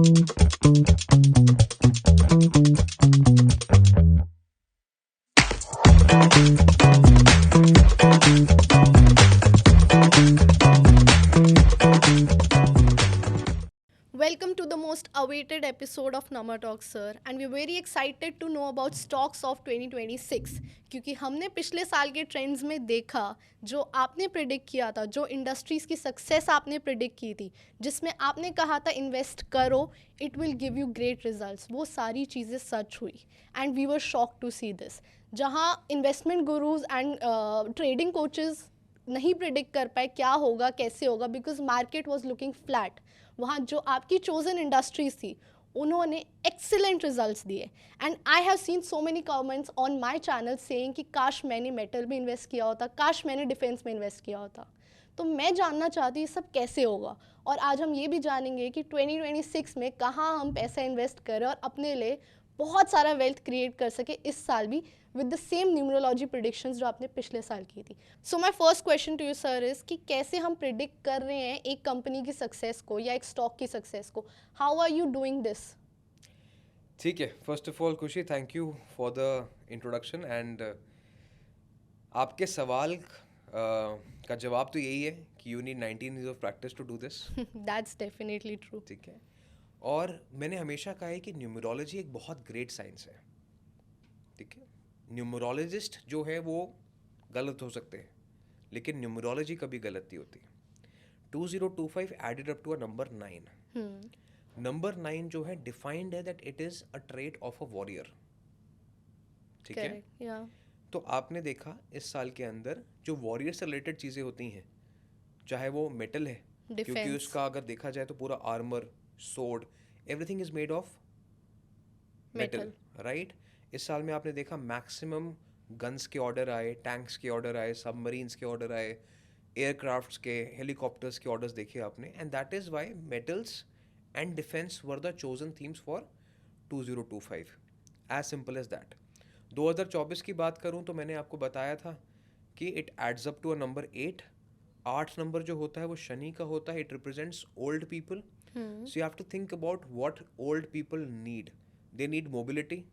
Welcome to the most awaited episode of Nama Talk, sir. And we're very excited to know about stocks of 2026 क्योंकि हमने पिछले साल के trends में देखा जो आपने प्रिडिक्ट किया था, जो इंडस्ट्रीज़ की सक्सेस आपने प्रिडिक्ट की थी, जिसमें आपने कहा था इन्वेस्ट करो, it will give you great results, वो सारी चीज़ें सच हुई. And we were shock to see this. जहाँ investment gurus and trading coaches नहीं प्रिडिक्ट कर पाए क्या होगा, कैसे होगा, because market was looking flat. वहाँ जो आपकी चोजन इंडस्ट्रीज थी उन्होंने एक्सीलेंट रिजल्ट्स दिए. And I have seen so many comments on my channel saying कि काश मैंने मेटल में इन्वेस्ट किया होता, काश मैंने डिफेंस में इन्वेस्ट किया होता. तो मैं जानना चाहती हूँ ये सब कैसे होगा, और आज हम ये भी जानेंगे कि 2026 में कहाँ हम पैसा इन्वेस्ट करें और अपने लिए बहुत सारा वेल्थ क्रिएट कर सके इस साल भी with the same numerology predictions जो आपने पिछले साल की थी. So my first question to you sir is कि कैसे हम प्रिडिक्ट कर रहे हैं एक कंपनी की सक्सेस को या एक स्टॉक की सक्सेस को. How are you doing this? ठीक है, first of all Khushi, thank you for the introduction. And आपके सवाल का जवाब तो यही है कि you need 19 years of practice to do this. That's definitely true. ठीक है, और मैंने हमेशा कहा है कि न्यूमरोलॉजी एक बहुत ग्रेट साइंस है. ठीक है, न्यूमरोलॉजिस्ट जो है वो गलत हो सकते हैं, लेकिन न्यूमरोलॉजी कभी गलत नहीं होती. 2025 added up to a number 9. Number 9 जो है डिफाइंड है that it is a trait of a warrior. ठीक है, या तो आपने देखा इस साल के अंदर जो वॉरियर से रिलेटेड चीज़ें होती हैं, चाहे वो मेटल है, क्योंकि डिफेंस. उसका अगर देखा जाए तो पूरा armour, sword, everything is made of metal, right. इस साल में आपने देखा मैक्सिमम गन्स के ऑर्डर आए, टैंक्स के ऑर्डर आए, सबमरीन्स के ऑर्डर आए, एयरक्राफ्ट्स के, हेलीकॉप्टर्स के ऑर्डर्स देखे आपने. And that is why metals and defence were the chosen themes for 2025. As simple as that. 2024 की बात करूं तो मैंने आपको बताया था कि it adds up to a number 8. 8 number जो होता है वो शनि का होता है. It represents old people. So you have to think about what old people need. They need mobility.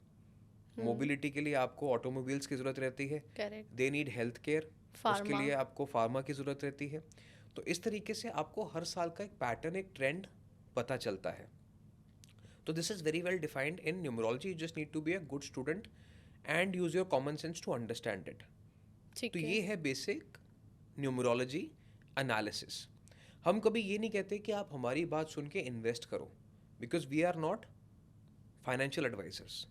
Mobility के लिए आपको ऑटोमोबाइल्स की ज़रूरत रहती है. Correct. They need health care. उसके लिए आपको फार्मा की ज़रूरत रहती है. तो इस तरीके से आपको हर साल का एक पैटर्न, एक ट्रेंड पता चलता है. तो this is very well defined in numerology. You just need to be a good student and use your common sense to understand it. तो ये है बेसिक न्यूमरोलॉजी एनालिसिस. हम कभी ये नहीं कहते कि आप हमारी बात सुन के इन्वेस्ट करो, because we are not financial advisers.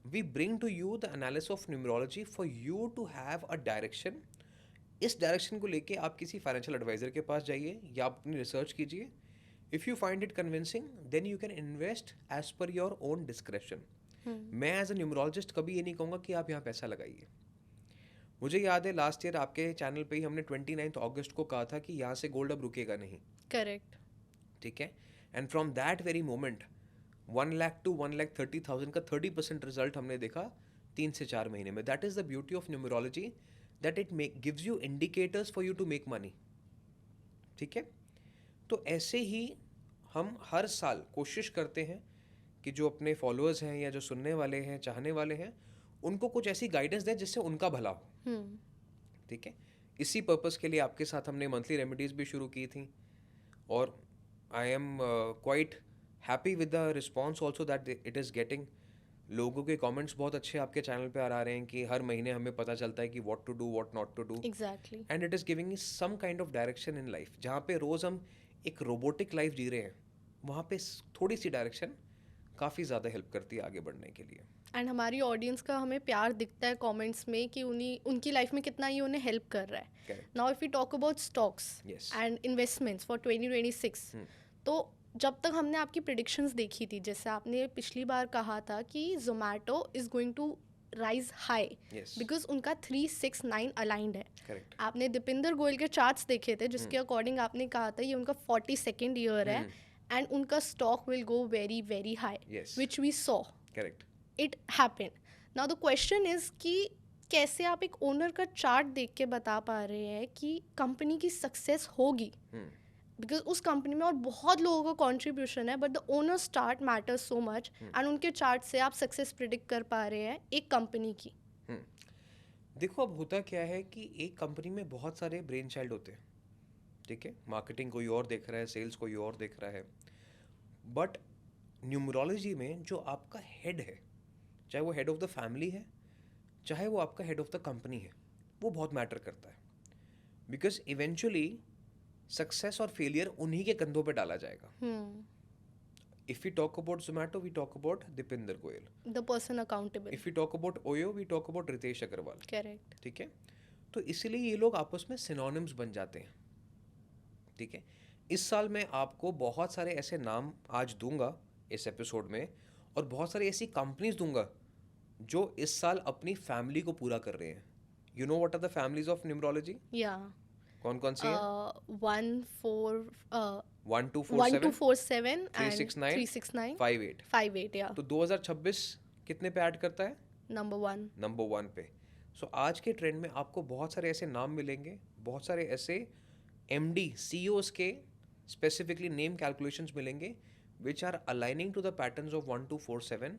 We bring to you the analysis of numerology for you to have a direction. इस डायरेक्शन को लेके आप किसी फाइनेंशियल एडवाइजर के पास जाइए या आप अपनी रिसर्च कीजिए. If you find it convincing then you can invest as per your own discretion. मैं एज अ न्यूमरोलॉजिस्ट कभी ये नहीं कहूँगा कि आप यहाँ पैसा लगाइए. मुझे याद है लास्ट ईयर आपके चैनल पे ही हमने 29 अगस्त को कहा था कि यहाँ से गोल्ड अब रुकेगा नहीं. करेक्ट. ठीक है, and from that very moment 1 lakh to 1,30,000 का 30% रिजल्ट हमने देखा 3 से 4 महीने में. That is the beauty of numerology, that it gives you indicators for you to make money. ठीक है, तो ऐसे ही हम हर साल कोशिश करते हैं कि जो अपने फॉलोअर्स हैं या जो सुनने वाले हैं, चाहने वाले हैं, उनको कुछ ऐसी गाइडेंस दें जिससे उनका भला हो. ठीक है, इसी पर्पस के लिए आपके साथ हमने मंथली रेमेडीज़ भी शुरू की थी. और I am quite happy with the response also that it is getting. लोगों के कमेंट्स बहुत अच्छे आपके चैनल पे आ रहे हैं कि हर महीने हमें पता चलता है कि what to do, what not to do. Exactly. And it is giving some kind of direction in life. जहाँ पे रोज़ हम एक रोबोटिक लाइफ जी रहे हैं, वहाँ पे थोड़ी सी डायरेक्शन काफ़ी ज़्यादा हेल्प करती है आगे बढ़ने के लिए. एंड हमारी ऑडियंस का हमें प्यार दिखता है कमेंट्स में कि उनकी लाइफ में कितना ये उन्हें हेल्प कर रहा है. Correct. Now if you talk about stocks Yes. And investments for 2026, तो जब तक हमने आपकी प्रिडिक्शंस देखी थी, जैसे आपने पिछली बार कहा था कि Zomato is going to rise high Yes. बिकॉज उनका 369 अलाइंड है. Correct. आपने दीपिंदर गोयल के चार्ट्स देखे थे जिसके अकॉर्डिंग आपने कहा था ये उनका 42nd ईयर है एंड उनका stock will go very very high, Yes. Which we saw. Correct. It happen. Now the question is कि कैसे आप एक ओनर का चार्ट देख के बता पा रहे हैं कि कंपनी की सक्सेस होगी बिकॉज उस कंपनी में और बहुत लोगों का कंट्रीब्यूशन है, but the owner start matters so much, and उनके चार्ट से आप सक्सेस प्रिडिक्ट कर पा रहे हैं एक कंपनी की. देखो अब होता क्या है कि एक कंपनी में बहुत सारे ब्रेन चाइल्ड होते हैं, ठीक है, मार्केटिंग कोई और देख रहा है, सेल्स कोई और देख रहा है, बट न्यूमरोलॉजी में जो आपका हेड है, चाहे वो हेड ऑफ द फैमिली है, चाहे वो आपका हेड ऑफ द कंपनी है, वो बहुत मैटर करता है. बिकॉज इवेंचुअली सक्सेस और फेलियर उन्हीं के कंधों पे डाला जाएगा. If we talk about Zomato, we talk about Dipinder Goyal. The person accountable. If we talk about Oyo, we talk about Ritesh Agarwal. Correct. ठीक है, तो इसीलिए ये लोग आपस में सिनोनिम्स बन जाते हैं. ठीक है, इस साल मैं आपको बहुत सारे ऐसे नाम आज दूंगा इस एपिसोड में, और बहुत सारी ऐसी कंपनीज दूंगा जो इस साल अपनी फैमिली को पूरा कर रहे हैं. You know what are the families of numerology? या कौन कौन सी है? 1 2 4 7 369 58. 58. या तो 2026 कितने पे ऐड करता है? नंबर 1 पे. सो आज के ट्रेंड में आपको बहुत सारे ऐसे नाम मिलेंगे, बहुत सारे ऐसे MD CEOs के स्पेसिफिकली नेम कैलकुलेशंस मिलेंगे which are aligning to the patterns of 1 2 4 7,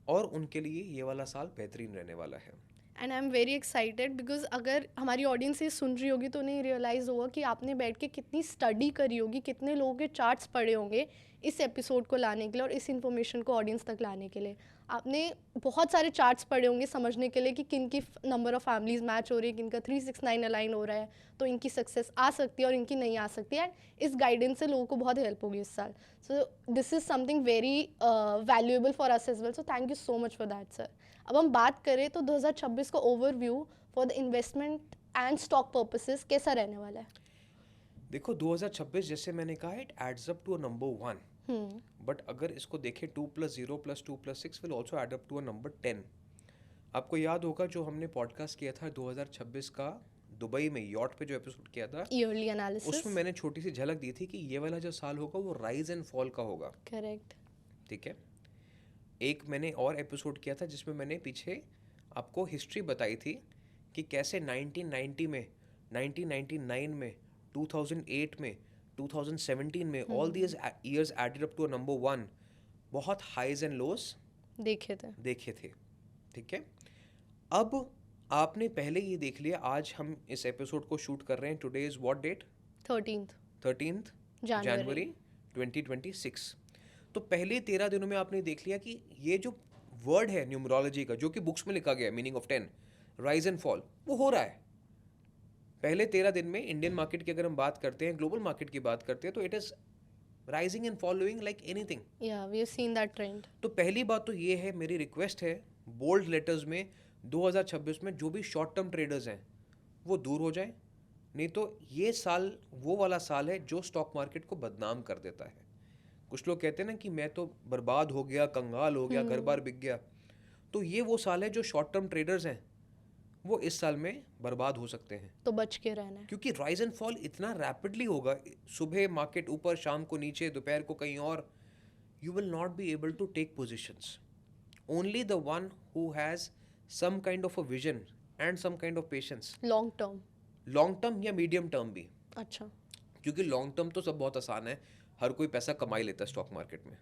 और उनके लिए ये वाला साल बेहतरीन रहने वाला है. And I am very excited because अगर हमारी ऑडियंस ये सुन रही होगी तो उन्हें रियलाइज़ होगा कि आपने बैठ के कितनी स्टडी करी होगी, कितने लोगों के चार्ट्स पढ़े होंगे इस एपिसोड को लाने के लिए और इस इन्फॉर्मेशन को ऑडियंस तक लाने के लिए. आपने बहुत सारे चार्ट्स पढ़े होंगे समझने के लिए कि किन की नंबर ऑफ फैमिलीज मैच हो रही है, किन का 369 अलाइन हो रहा है, तो इनकी सक्सेस आ सकती है और इनकी नहीं आ सकती है. एंड इस गाइडेंस से लोगों को बहुत हेल्प होगी इस साल. So this is something very valuable for us as well. So thank you so much for that sir. अब हम बात करें तो 2026 का overview for the investment and stock purposes कैसा रहने वाला है? देखो 2026 जैसे मैंने कहा, it adds up to a number 1, but अगर इसको देखें 2 + 0 + 2 + 6 will also add up to a number 10. आपको याद होगा जो हमने पॉडकास्ट किया था 2026 का दुबई में यॉट पे जो एपिसोड किया था, ईयरली एनालिसिस, उसमें मैंने छोटी सी झलक दी थी कि ये वाला जो साल होगा वो राइज एंड फॉल का होगा. करेक्ट. ठीक है, एक मैंने और एपिसोड किया था जिसमें मैंने पीछे आपको हिस्ट्री बताई थी कि कैसे 1990 में, 1999 में, 2008 में, 2017 में, all these years added up to a number 1, बहुत हाइज एंड लोस देखे थे. ठीक है, अब आपने पहले ये देख लिया, आज हम इस एपिसोड को शूट कर रहे हैं, today is what date? 13th January 2026. तो पहले 13 दिनों में आपने देख लिया कि ये जो वर्ड है न्यूमरोलॉजी का, जो कि बुक्स में लिखा गया है, meaning of 10, rise and fall, वो हो रहा है. पहले 13 दिन में इंडियन मार्केट की अगर हम बात करते हैं, ग्लोबल मार्केट की बात करते हैं, तो it is rising and following like anything. या we have seen that trend. तो पहली बात तो ये है, मेरी रिक्वेस्ट है बोल्ड लेटर्स में 2026 में जो भी शॉर्ट टर्म ट्रेडर्स हैं वो दूर हो जाए, नहीं तो ये साल वो वाला साल है जो स्टॉक मार्केट को बदनाम कर देता है. कुछ लोग कहते हैं ना कि मैं तो बर्बाद हो गया, कंगाल हो गया, घर बार बिक गया. तो ये वो साल है जो शॉर्ट टर्म ट्रेडर्स हैं वो इस साल में बर्बाद हो सकते हैं. तो बच के रहना है, क्योंकि राइज एंड फॉल इतना रैपिडली होगा, सुबह मार्केट ऊपर, शाम को नीचे, दोपहर को कहीं और. You will not be able to take positions. Only the one who has some kind of a vision and some kind of patience. Long term या मीडियम टर्म भी. अच्छा, क्योंकि लॉन्ग टर्म तो सब बहुत आसान है, हर कोई पैसा कमा ही लेता है स्टॉक मार्केट में.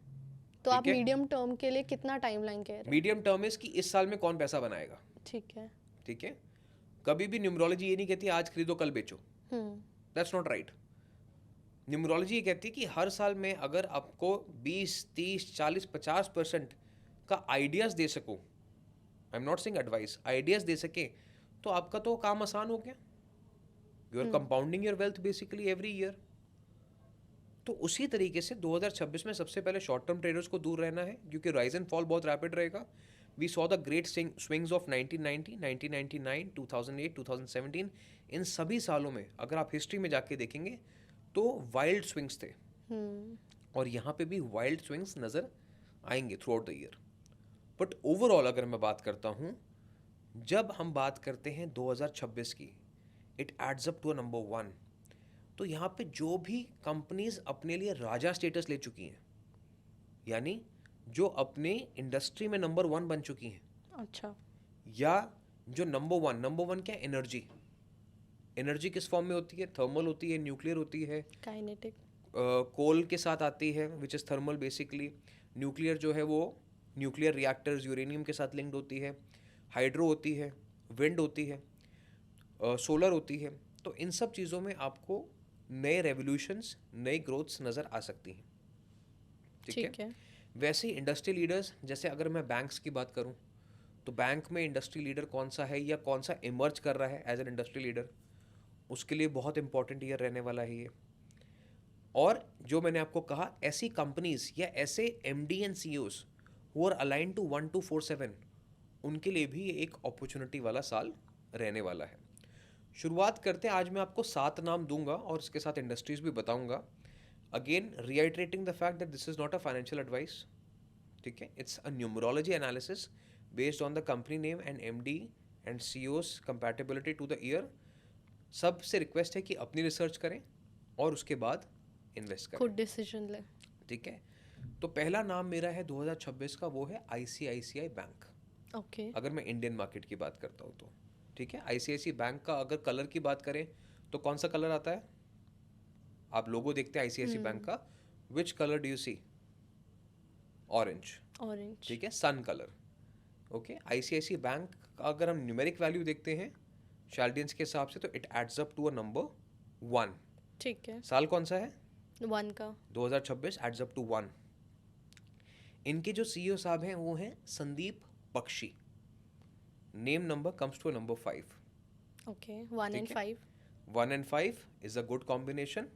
तो आप मीडियम टर्म के लिए कितना टाइमलाइन कह रहे हैं? मीडियम टर्म इज कि इस साल में कौन पैसा बनाएगा. ठीक है. ठीक है, कभी भी न्यूमरोलॉजी ये नहीं कहती आज खरीदो कल बेचो. That's not right. न्यूमरोलॉजी ये कहती है कि हर साल में अगर आपको 20, 30, 40, 50% का आइडियाज दे सकूं, I am not saying advice, ideas दे सके, तो आपका तो काम आसान हो गया. You are compounding your wealth basically every year. तो उसी तरीके से 2026 में सबसे पहले शॉर्ट टर्म ट्रेडर्स को दूर रहना है, क्योंकि राइज एंड फॉल बहुत रैपिड रहेगा. We saw the great swings of 1990, 1999, 2008, 2017. इन सभी सालों में अगर आप हिस्ट्री में जाके देखेंगे तो वाइल्ड स्विंग्स थे. और यहाँ पे भी वाइल्ड स्विंग्स नज़र आएंगे through out the year. But overall अगर मैं बात करता हूँ, जब हम बात करते हैं 2026 की, it adds up to a number 1. तो यहाँ पे जो भी कंपनीज अपने लिए राजा स्टेटस ले चुकी हैं, यानी जो अपने इंडस्ट्री में नंबर 1 बन चुकी हैं. अच्छा. या जो नंबर वन क्या? एनर्जी. एनर्जी किस फॉर्म में होती है? थर्मल होती है, न्यूक्लियर होती है, कोल के साथ आती है which is thermal basically. Nuclear जो है वो न्यूक्लियर रिएक्टर्स यूरेनियम के साथ लिंक्ड होती है। हाइड्रो होती है, विंड होती है, सोलर होती है। तो इन सब चीज़ों में आपको नए रेवोल्यूशंस, नई ग्रोथ्स नज़र आ सकती हैं। ठीक है। वैसे ही इंडस्ट्री लीडर्स, जैसे अगर मैं बैंक्स की बात करूं, तो बैंक में इंडस्ट्री लीडर कौन सा है या कौन सा इमर्ज कर रहा है एज एन इंडस्ट्री लीडर, उसके लिए बहुत इंपॉर्टेंट ईयर रहने वाला है ये। और जो मैंने आपको कहा, ऐसी कंपनीज या ऐसे MD and CEOs who are align to 1247, उनके लिए भी ये एक अपॉर्चुनिटी वाला साल रहने वाला है। शुरुआत करते हैं। आज मैं आपको 7 नाम दूंगा और इसके साथ इंडस्ट्रीज भी बताऊंगा। Again reiterating the fact that this is not a financial advice, ठीक है, it's a numerology analysis based on the company name and MD and CEO's compatibility to the year। सबसे रिक्वेस्ट है कि अपनी रिसर्च करें और उसके बाद इन्वेस्ट करें, खुद डिसीजन लें। ठीक है। तो पहला नाम मेरा है 2026 का, वो है ICICI बैंक। ओके। अगर मैं इंडियन मार्केट की बात करता हूँ तो ठीक है। ICICI बैंक का अगर कलर की बात करें तो कौन सा कलर आता है? आप लोगो देखते हैं ICICI बैंक का, which colour do you see? Orange. Orange, ठीक है, sun colour. Okay, ICICI bank का अगर हम न्यूमेरिक वैल्यू देखते हैं शार्डियंस के हिसाब से, तो it adds up to a number 1। ठीक है। साल कौन सा है? 1 का। 2026 एड्स अप टू 1। इनके जो CEO साहब हैं वो हैं Sandeep Bakshi. Name number comes to a number 5। Okay, 1 and 5। 1 and 5 is a good combination.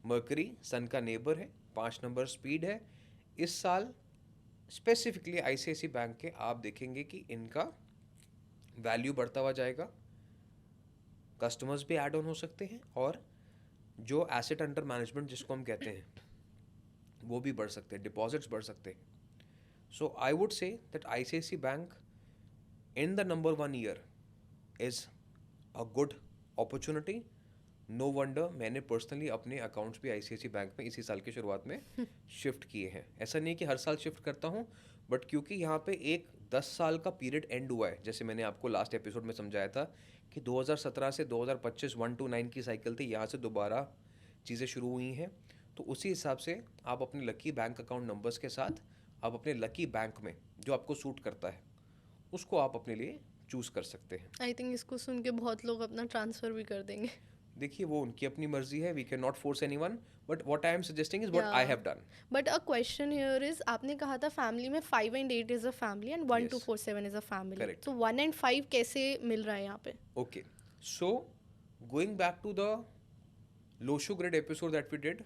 Mercury sun का नेबर है, 5 नंबर स्पीड है। इस साल स्पेसिफिकली ICICI बैंक के आप देखेंगे कि इनका वैल्यू बढ़ता हुआ जाएगा, कस्टमर्स भी ऐड ऑन हो सकते हैं और जो एसेट अंडर मैनेजमेंट जिसको हम कहते हैं वो भी बढ़ सकते हैं, डिपॉजिट्स बढ़ सकते हैं। So I would say that ICICI bank in the number 1 year is a good opportunity. No wonder मैंने पर्सनली अपने अकाउंट्स भी ICICI बैंक में इसी साल की शुरुआत में शिफ्ट किए हैं। ऐसा नहीं कि हर साल शिफ्ट करता हूँ, बट क्योंकि यहाँ पे एक 10 साल का पीरियड एंड हुआ है, जैसे मैंने आपको लास्ट एपिसोड में समझाया था कि 2017 से 2025 1 to 9 की साइकिल थी, यहाँ से दोबारा चीज़ें शुरू हुई हैं। तो उसी हिसाब से आप अपने लकी बैंक अकाउंट नंबर्स के साथ आप अपने लकी बैंक में जो आपको सूट करता है उसको आप अपने लिए चूज़ कर सकते हैं। आई थिंक इसको सुन के बहुत लोग अपना ट्रांसफ़र भी कर देंगे। देखिए वो उनकी अपनी मर्जी है, we can not force anyone, but what I am suggesting is what I have done. But a question here is, आपने कहा था फैमिली में 5 and 8 is a family and 1 to Yes. 4 7 is a family, Correct. तो 1 and 5 कैसे मिल रहा है यहाँ पे? Okay, so going back to the Lo Shu grid episode that we did,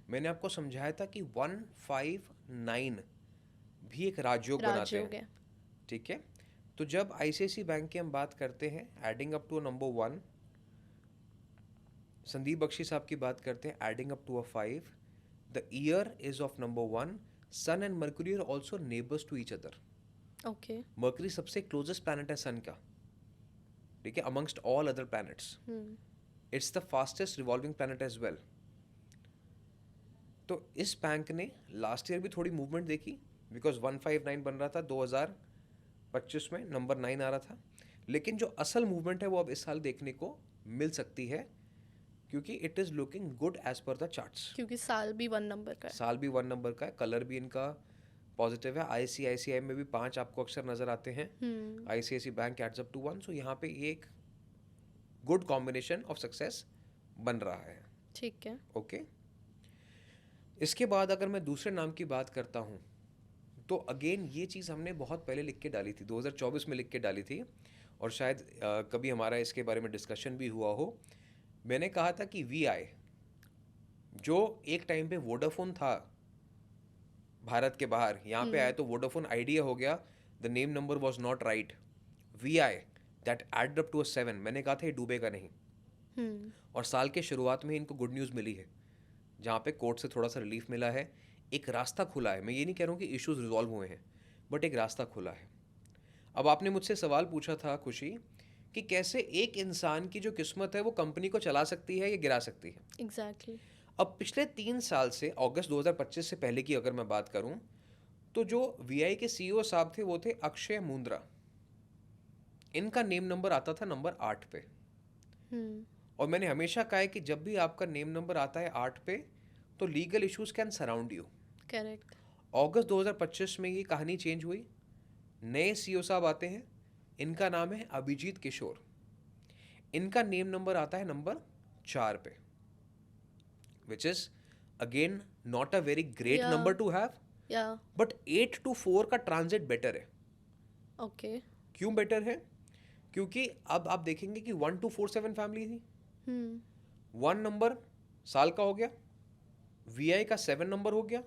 मैंने आपको समझाया था कि 1 5 9 भी एक राजयोग बनाते हैं, ठीक है। तो जब ICICI बैंक की हम बात करते हैं adding up to number 1, Sandeep Bakshi साहब की बात करते हैं adding up to a 5, the year is of number 1। Sun and Mercury are also neighbours to each other. Okay. Mercury सबसे क्लोजेस्ट प्लैनेट है सन का, ठीक है, amongst all other planets. It's the fastest revolving planet as well. तो इस bank ने last year भी थोड़ी मूवमेंट देखी, बिकॉज 159 बन रहा था 2025 में, नंबर 9 आ रहा था। लेकिन जो असल मूवमेंट है वो अब इस साल देखने को मिल सकती है, क्योंकि it is looking good as per the charts. क्योंकि साल भी 1 नंबर का है। साल भी 1 नंबर का है, कलर भी इनका पॉजिटिव है। ICICI में भी 5 आपको अक्सर नजर आते हैं। ICICI bank adds up to 1, so यहाँ पे ये एक गुड कॉम्बिनेशन ऑफ सक्सेस बन रहा है, ठीक है। ओके। इसके बाद अगर मैं दूसरे नाम की बात करता हूँ, तो अगेन ये चीज़ हमने बहुत पहले लिख के डाली थी, 2024 में लिख के डाली थी, और शायद कभी हमारा इसके बारे में डिस्कशन भी हुआ हो। मैंने कहा था कि VI जो एक टाइम पे वोडाफोन था भारत के बाहर, यहाँ पे आया तो वोडाफोन आइडिया हो गया, the name number was not right, VI that added up to a 7। मैंने कहा था ये डूबेगा नहीं, और साल के शुरुआत में इनको गुड न्यूज़ मिली है, जहाँ पे कोर्ट से थोड़ा सा रिलीफ मिला है, एक रास्ता खुला है। मैं ये नहीं कह रहा हूँ कि इश्यूज रिजॉल्व हुए हैं, बट एक रास्ता खुला है। अब आपने मुझसे सवाल पूछा था खुशी कि कैसे एक इंसान की जो किस्मत है वो कंपनी को चला सकती है या गिरा सकती है। एग्जैक्टली। अब पिछले 3 साल से, अगस्त 2025 से पहले की अगर मैं बात करूं, तो जो VI के CEO साहब थे वो थे अक्षय मुंद्रा। इनका नेम नंबर आता था नंबर 8 पे, और मैंने हमेशा कहा है कि जब भी आपका नेम नंबर आता है 8 पे, तो legal issues can surround you. Correct. अगस्त 2025 में ये कहानी चेंज हुई, नए सीईओ साहब आते हैं, इनका नाम है अभिजीत किशोर। इनका नेम नंबर आता है नंबर 4 पे, which is again not a very great number two have, but 8 to 4 का ट्रांजिट बेटर है। ओके। क्यों बेटर है? क्योंकि अब आप देखेंगे कि 1247 फैमिली थी, 1 नंबर साल का हो गया, वीआई का 7 नंबर हो गया,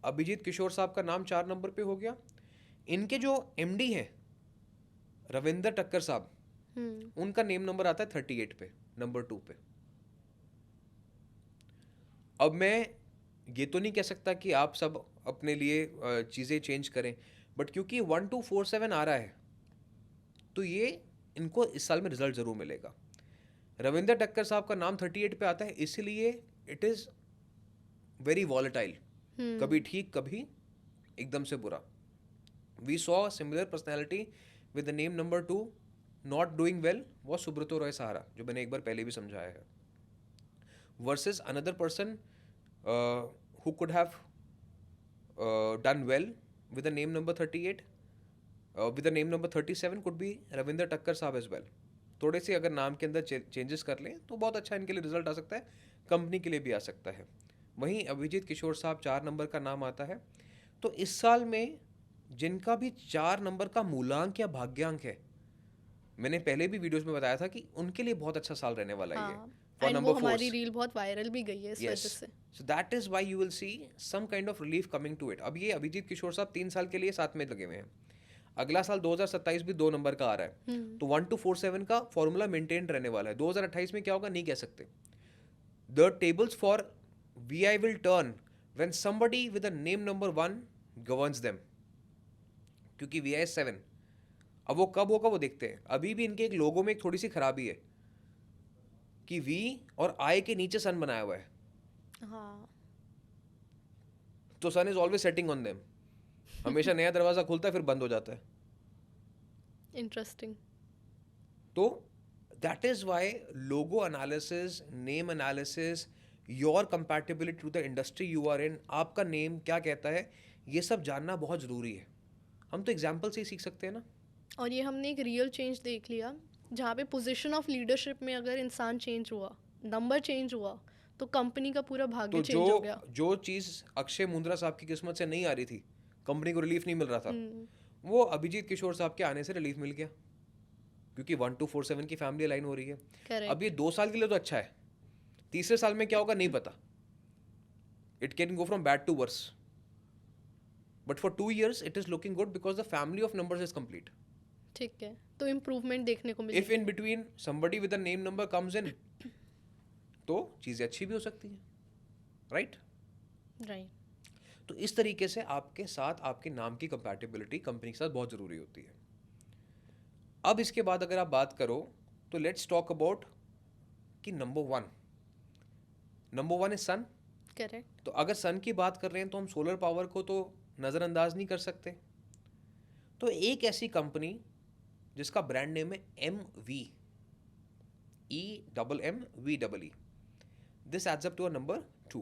अभिजीत किशोर साहब का नाम 4 नंबर पे हो गया। इनके जो एमडी हैं रविंदर टक्कर साहब, उनका नेम नंबर आता है 38 पे, नंबर 2 पे। अब मैं ये तो नहीं कह सकता कि आप सब अपने लिए चीज़ें चेंज करें, बट क्योंकि 1247 आ रहा है तो ये इनको इस साल में रिजल्ट ज़रूर मिलेगा। रविंदर टक्कर साहब का नाम 38 पे आता है, इसीलिए इट इज़ वेरी वॉलेटाइल, कभी ठीक कभी एकदम से बुरा। We saw similar personality with the name number 2 not doing well was Subrata Roy Sahara, जो मैंने एक बार पहले भी समझाया है, versus another person who could have done well with the name number 38, with the name number 37 could be Ravinder टक्कर साहब as well। थोड़े से अगर नाम के अंदर चेंजेस कर लें तो बहुत अच्छा इनके लिए रिजल्ट आ सकता है, कंपनी के लिए भी आ सकता है। वहीं अभिजीत किशोर साहब 4 नंबर का नाम आता है, तो इस साल में जिनका भी 4 नंबर का मूलांक या भाग्यांक है, मैंने पहले भी वीडियोस में बताया था कि उनके लिए बहुत अच्छा साल रहने वाला है ये। For number 4 हमारी रील बहुत वायरल भी गई है इस वजह से। So that is why you will see some kind of relief coming to it। अब ये अभिजीत किशोर साहब 3 साल के लिए साथ में लगे हुए हैं, अगला साल 2027 भी 2 नंबर का आ रहा है, तो 1247 का फॉर्मूला मेंटेन रहने वाला है। 2028 में क्या होगा नहीं कह सकते। The tables for VI will turn when somebody with a name number 1 governs them, क्योंकि VI is 7। अब वो कब होगा वो देखते हैं। अभी भी इनके एक लोगो में एक थोड़ी सी खराबी है कि V और I के नीचे सन बनाया हुआ है, तो sun is always setting on them, हमेशा नया दरवाजा खुलता है फिर बंद हो जाता है। इंटरेस्टिंग। तो that is why logo analysis, name analysis, your compatibility to the industry you are in, आपका नेम क्या कहता है, ये सब जानना बहुत जरूरी है। हम तो एग्जाम्पल से ही सीख सकते हैं ना। और ये हमने एक रियल चेंज देख लिया, जहाँ पे पोजीशन ऑफ लीडरशिप में अगर इंसान चेंज हुआ, नंबर चेंज हुआ, तो कंपनी का पूरा भाग्य चेंज हो गया। जो चीज़ अक्षय मुंद्रा साहब की किस्मत से नहीं आ रही थी, कंपनी को रिलीफ नहीं मिल रहा था, वो अभिजीत किशोर साहब के आने से रिलीफ मिल गया, क्योंकि 1247 की फैमिली अलाइन हो रही है। Correct. अब ये 2 साल के लिए तो अच्छा है, तीसरे साल में क्या होगा नहीं पता, it can go from bad to worse, but for 2 years it is looking good because the family of numbers is complete. ठीक है, तो इम्प्रूवमेंट देखने को मिलेगी। If in between somebody with a name number comes in, तो चीजें अच्छी भी हो सकती हैं, राइट। राइट। तो इस तरीके से आपके साथ आपके नाम की कंपैटिबिलिटी कंपनी के साथ बहुत जरूरी होती है। अब इसके बाद अगर आप बात करो तो लेट्स टॉक अबाउट कि नंबर 1 इज सन। करेक्ट। तो अगर सन की बात कर रहे हैं तो हम सोलर पावर को तो नजरअंदाज नहीं कर सकते। तो एक ऐसी कंपनी जिसका ब्रांड नेम है MV, EMMVEE, this adds up to a number 2।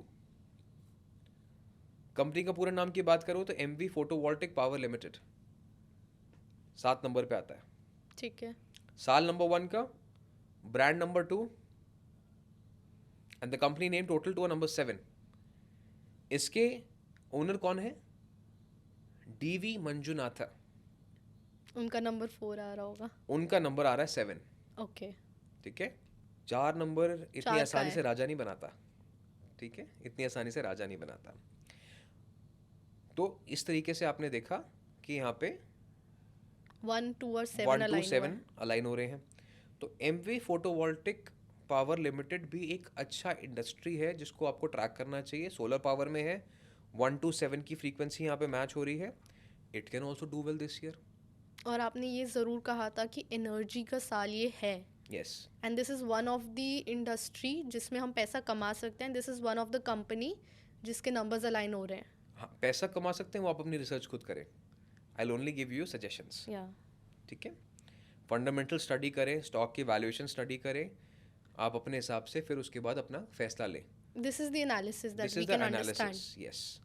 Company का पूरा नाम की बात करो तो MV फोटोवोल्टिक पावर लिमिटेड 7 नंबर पे आता है। ठीक है। साल नंबर 1 का, ब्रांड नंबर 2, and the company name total to number 7। इसके ओनर कौन है? DV मंजुनाथा। उनका नंबर 4 आ रहा होगा। उनका नंबर आ रहा है 7। ओके। ठीक है, 4 नंबर इतनी 4 आसानी से राजा नहीं बनाता। ठीक है, इतनी आसानी से राजा नहीं बनाता। तो इस तरीके से आपने देखा कि यहाँ पे 1, 2 और 7 1 to 7 अलाइन हो रहे हैं। तो MV फोटोवोल्टिक पावर लिमिटेड भी एक अच्छा इंडस्ट्री है जिसको आपको ट्रैक करना चाहिए। सोलर पावर में है, 1 to 7 की फ्रीक्वेंसी यहाँ पे मैच हो रही है। It can also do well this year. और आपने ये ज़रूर कहा था कि एनर्जी का साल ये है। Yes. And this is one of the industry जिसमें हम पैसा कमा सकते हैं। This is one of the company जिसके नंबर्स अलाइन हो रहे हैं। हाँ, पैसा कमा सकते हैं, वो आप अपनी रिसर्च खुद करें। I will only give you suggestions. ठीक है, फंडामेंटल स्टडी करें, स्टॉक की वैल्यूएशन स्टडी करें, आप अपने हिसाब से फिर उसके बाद अपना फैसला लें। This is the analysis that this we is the can understand. Analysis. Yes.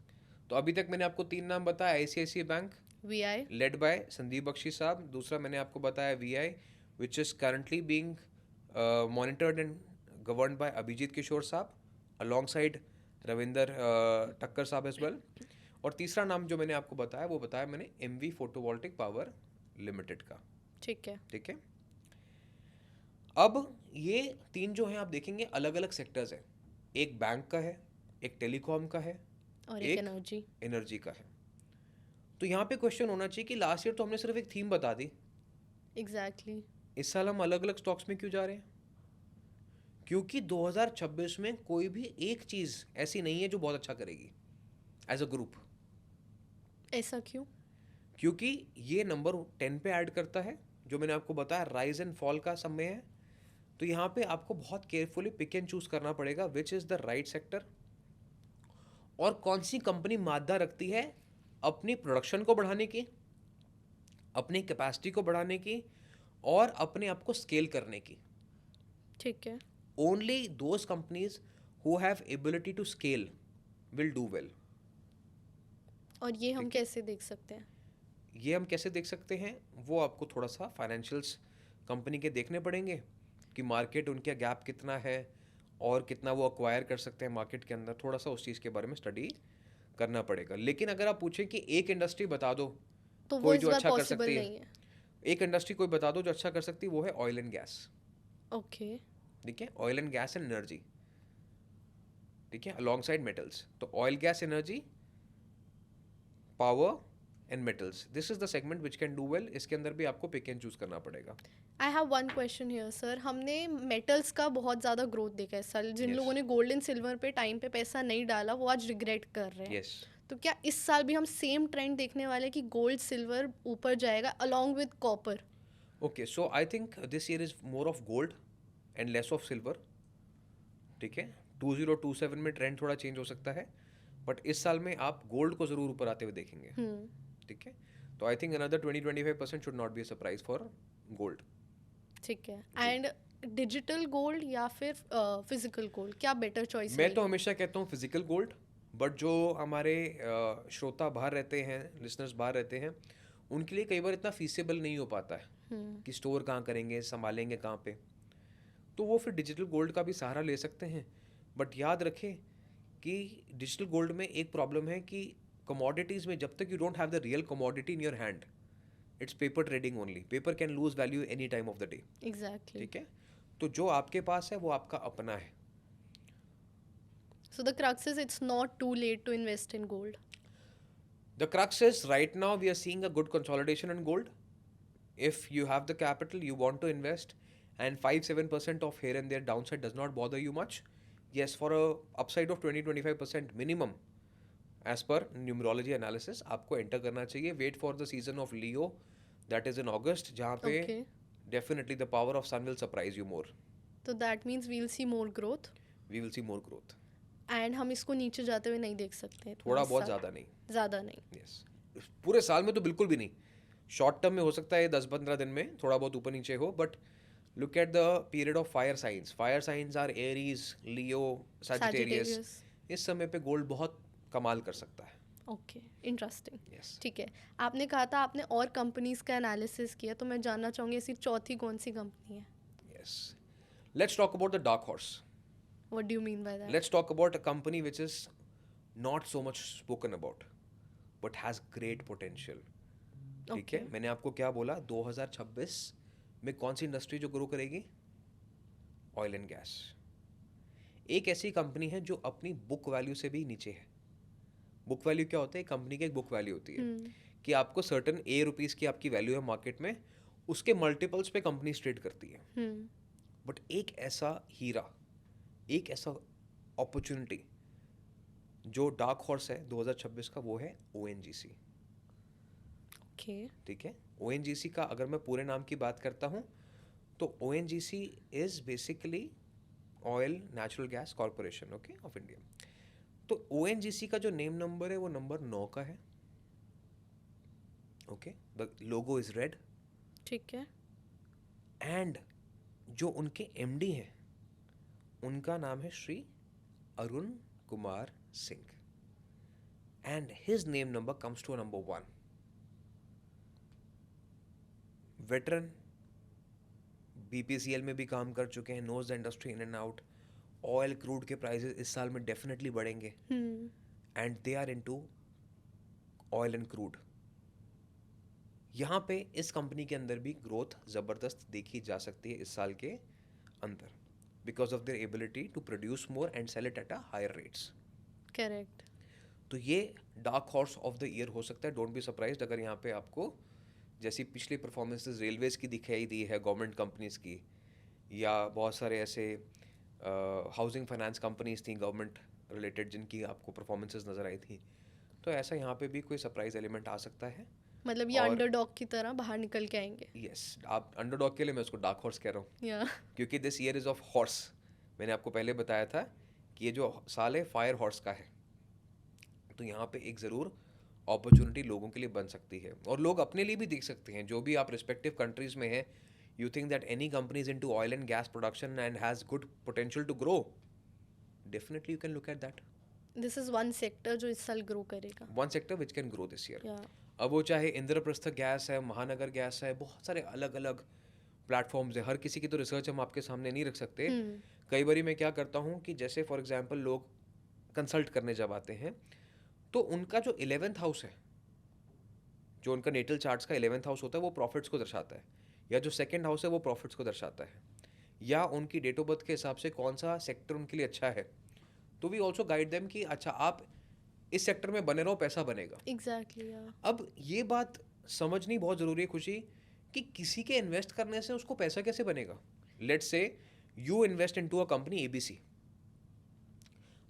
तो अभी तक मैंने आपको 3 नाम बताया. ICICI bank VI. Led by Sandeep Bakshi साहब. दूसरा मैंने आपको बताया VI which is currently being monitored and governed by Abhijeet Kishore साहब अलोंगसाइड रविंदर टक्कर साहब एज वेल. और तीसरा नाम जो मैंने आपको बताया वो बताया मैंने एमवी फोटोवोल्टिक पावर लिमिटेड का. ठीक है. ठीक है. अब ये 3 जो हैं आप देखेंगे अलग अलग सेक्टर्स हैं. एक बैंक का है, एक टेलीकॉम का है, और एक एनर्जी. एनर्जी का है. तो यहाँ पे क्वेश्चन होना चाहिए कि लास्ट ईयर तो हमने सिर्फ एक थीम बता दी. एग्जैक्टली. इस साल हम अलग अलग स्टॉक्स में क्यों जा रहे हैं? क्योंकि 2026 में कोई भी एक चीज ऐसी नहीं है जो बहुत अच्छा करेगी एज अ ग्रुप. ऐसा क्यों? क्योंकि ये नंबर 10 पे ऐड करता है जो मैंने आपको बताया राइज एंड फॉल का समय है. तो यहाँ पे आपको बहुत केयरफुली पिक एंड चूज करना पड़ेगा which is the right sector और कौन सी कंपनी मादा रखती है अपनी प्रोडक्शन को बढ़ाने की, अपनी कैपेसिटी को बढ़ाने की और अपने आप को स्केल करने की. ठीक है. Only those companies who have ability to scale will do well. और ये हम कैसे देख सकते हैं? ये हम कैसे देख सकते हैं वो आपको थोड़ा सा फाइनेंशियल्स कंपनी के देखने पड़ेंगे कि मार्केट उनका गैप कितना है और कितना वो अक्वायर कर सकते हैं मार्केट के अंदर. थोड़ा सा उस चीज़ के बारे में स्टडी करना पड़ेगा. लेकिन अगर आप पूछें कि एक इंडस्ट्री बता दो तो वो कोई इस जो बार अच्छा कर पॉसिबल सकती नहीं है, है. एक इंडस्ट्री कोई बता दो जो अच्छा कर सकती है वो है ऑयल एंड गैस. ओके. ठीक है. Oil and gas and energy. ठीक है. Alongside metals. तो oil gas energy power and metals this is the segment which can do well. इसके अंदर भी आपको पिक एंड चूज करना पड़ेगा. I have one question here sir. हमने मेटल्स का बहुत ज़्यादा ग्रोथ देखा है इस साल. जिन Yes. लोगों ने गोल्ड एंड सिल्वर पे टाइम पे पैसा नहीं डाला वो आज रिग्रेट कर रहे हैं. यस. तो क्या इस साल भी हम सेम ट्रेंड देखने वाले हैं कि गोल्ड सिल्वर ऊपर जाएगा along with copper? Okay. So I think this year is more of gold and less of silver. ठीक है. 2027 में ट्रेंड थोड़ा चेंज हो सकता है बट इस साल में आप गोल्ड को जरूर ऊपर आते हुए देखेंगे. ठीक है. तो I think another 20-25% should not be a surprise for gold. ठीक है. एंड डिजिटल गोल्ड या फिर फिजिकल गोल्ड क्या बेटर चॉइस? मैं तो हमेशा कहता हूँ फिजिकल गोल्ड. बट जो हमारे श्रोता बाहर रहते हैं, लिसनर्स बाहर रहते हैं, उनके लिए कई बार इतना फीसेबल नहीं हो पाता है कि स्टोर कहाँ करेंगे, संभालेंगे कहाँ पे. तो वो फिर डिजिटल गोल्ड का भी सहारा ले सकते हैं. बट याद रखें कि डिजिटल गोल्ड में एक प्रॉब्लम है कि कमोडिटीज़ में जब तक you don't have the real commodity in your hand it's paper trading only. Paper can lose value any time of the day. Exactly. ठीक है. तो जो आपके पास है वो आपका अपना है. So the crux is it's not too late to invest in gold. The crux is right now we are seeing a good consolidation in gold. If you have the capital, you want to invest, and 5-7% of here and there downside does not bother you much. Yes, for a upside of 20-25% minimum, as per numerology analysis, आपको enter करना चाहिए. Wait for the season of Leo, that is in August, जहाँ पे Okay. definitely the power of sun will surprise you more. So that means we'll see more growth. We will see more growth. And हम इसको नीचे जाते हुए नहीं देख सकते. थोड़ा बहुत ज़्यादा नहीं. ज़्यादा नहीं. यस. पूरे साल में तो बिल्कुल भी नहीं. शॉर्ट टर्म में हो सकता है 10-15 दिन में थोड़ा बहुत ऊपर नीचे हो. But look at the period of fire signs. Fire signs are Aries, Leo, Sagittarius. इस समय पे गोल्ड बहुत कमाल कर सकता है. ओके. इंटरेस्टिंग. यस. ठीक है. आपने कहा था आपने और कंपनीज का एनालिसिस किया तो मैं जानना चाहूँगी ऐसी चौथी कौन सी कंपनी है? Yes. Let's talk about the dark horse. What do you mean by that? Let's talk about a company which is not so much spoken about but has great potential. ठीक है. मैंने आपको क्या बोला 2026 में कौन सी इंडस्ट्री जो ग्रो करेगी? Oil and gas. एक ऐसी कंपनी है जो अपनी बुक वैल्यू से भी नीचे है. बुक वैल्यू क्या होता है? कंपनी की एक बुक वैल्यू होती है कि आपको सर्टन ए रुपीस की आपकी वैल्यू है मार्केट में, उसके मल्टीपल्स पे कंपनी ट्रेड करती है. बट एक ऐसा हीरा, एक ऐसा अपॉर्चुनिटी जो डार्क हॉर्स है 2026 का, वो है ONGC. ओके. ठीक है. ONGC का अगर मैं पूरे नाम की बात करता हूँ तो ONGC is basically oil natural gas corporation okay of India. तो ONGC का जो नेम नंबर है वो नंबर 9 का है. Okay. The logo is red. ठीक है. एंड जो उनके MD हैं उनका नाम है Shri Arun Kumar Singh. And his name number comes to a number 1. Veteran, BPCL में भी काम कर चुके हैं, knows the industry in and out. Oil crude के prices इस साल में definitely बढ़ेंगे. And they are into oil and crude. यहाँ पे इस कंपनी के अंदर भी ग्रोथ ज़बरदस्त देखी जा सकती है इस साल के अंदर, because of their ability to produce more and sell it at a higher rates. Correct. तो ये dark horse of the year हो सकता है. डोंट बी सरप्राइज्ड अगर यहाँ पे आपको जैसी पिछली परफॉर्मेंसेस रेलवेज की दिखाई दी है, गवर्नमेंट कंपनीज की, या बहुत सारे ऐसे हाउसिंग फाइनेंस कंपनीज थी गवर्नमेंट रिलेटेड जिनकी आपको परफॉर्मेंसेस नज़र आई थी. तो ऐसा यहाँ पे भी कोई सरप्राइज एलिमेंट आ सकता है. मतलब ये अंडरडॉग की तरह बाहर निकल के आएंगे. यस, आप अंडरडॉग के लिए मैं उसको डार्क हॉर्स कह रहा हूँ, क्योंकि this year is of horse. मैंने आपको पहले बताया था कि ये जो साल है फायर हॉर्स का है. तो यहाँ पे एक ज़रूर अपॉर्चुनिटी लोगों के लिए बन सकती है, और लोग अपने लिए भी देख सकते हैं. जो भी आप रिस्पेक्टिव कंट्रीज में हैं, you think that any company is into oil and gas production and has good potential to grow, definitely you can look at that. This is one sector जो इस साल ग्रो करेगा. One sector which can grow this year. अब वो चाहे Indraprastha gas है, महानगर gas है, बहुत सारे अलग अलग प्लेटफॉर्म्स है. हर किसी की तो रिसर्च हम आपके सामने नहीं रख सकते. कई बारी मैं क्या करता हूँ कि जैसे फॉर एग्जांपल लोग कंसल्ट करने जब आते हैं तो उनका जो 11th हाउस है, जो उनका नेटल चार्ट्स का 11th हाउस होता है, वो प्रॉफिट्स को दर्शाता है, या जो सेकंड हाउस है वो प्रॉफिट्स को दर्शाता है, या उनकी डेट ऑफ बर्थ के हिसाब से कौन सा सेक्टर उनके लिए अच्छा है. तो वी ऑल्सो गाइड देम कि अच्छा आप इस सेक्टर में बने रहो, पैसा बनेगा. एग्जैक्टली. अब ये बात समझनी बहुत ज़रूरी है खुशी, कि किसी के इन्वेस्ट करने से उसको पैसा कैसे बनेगा. Let's say you invest into a company ABC.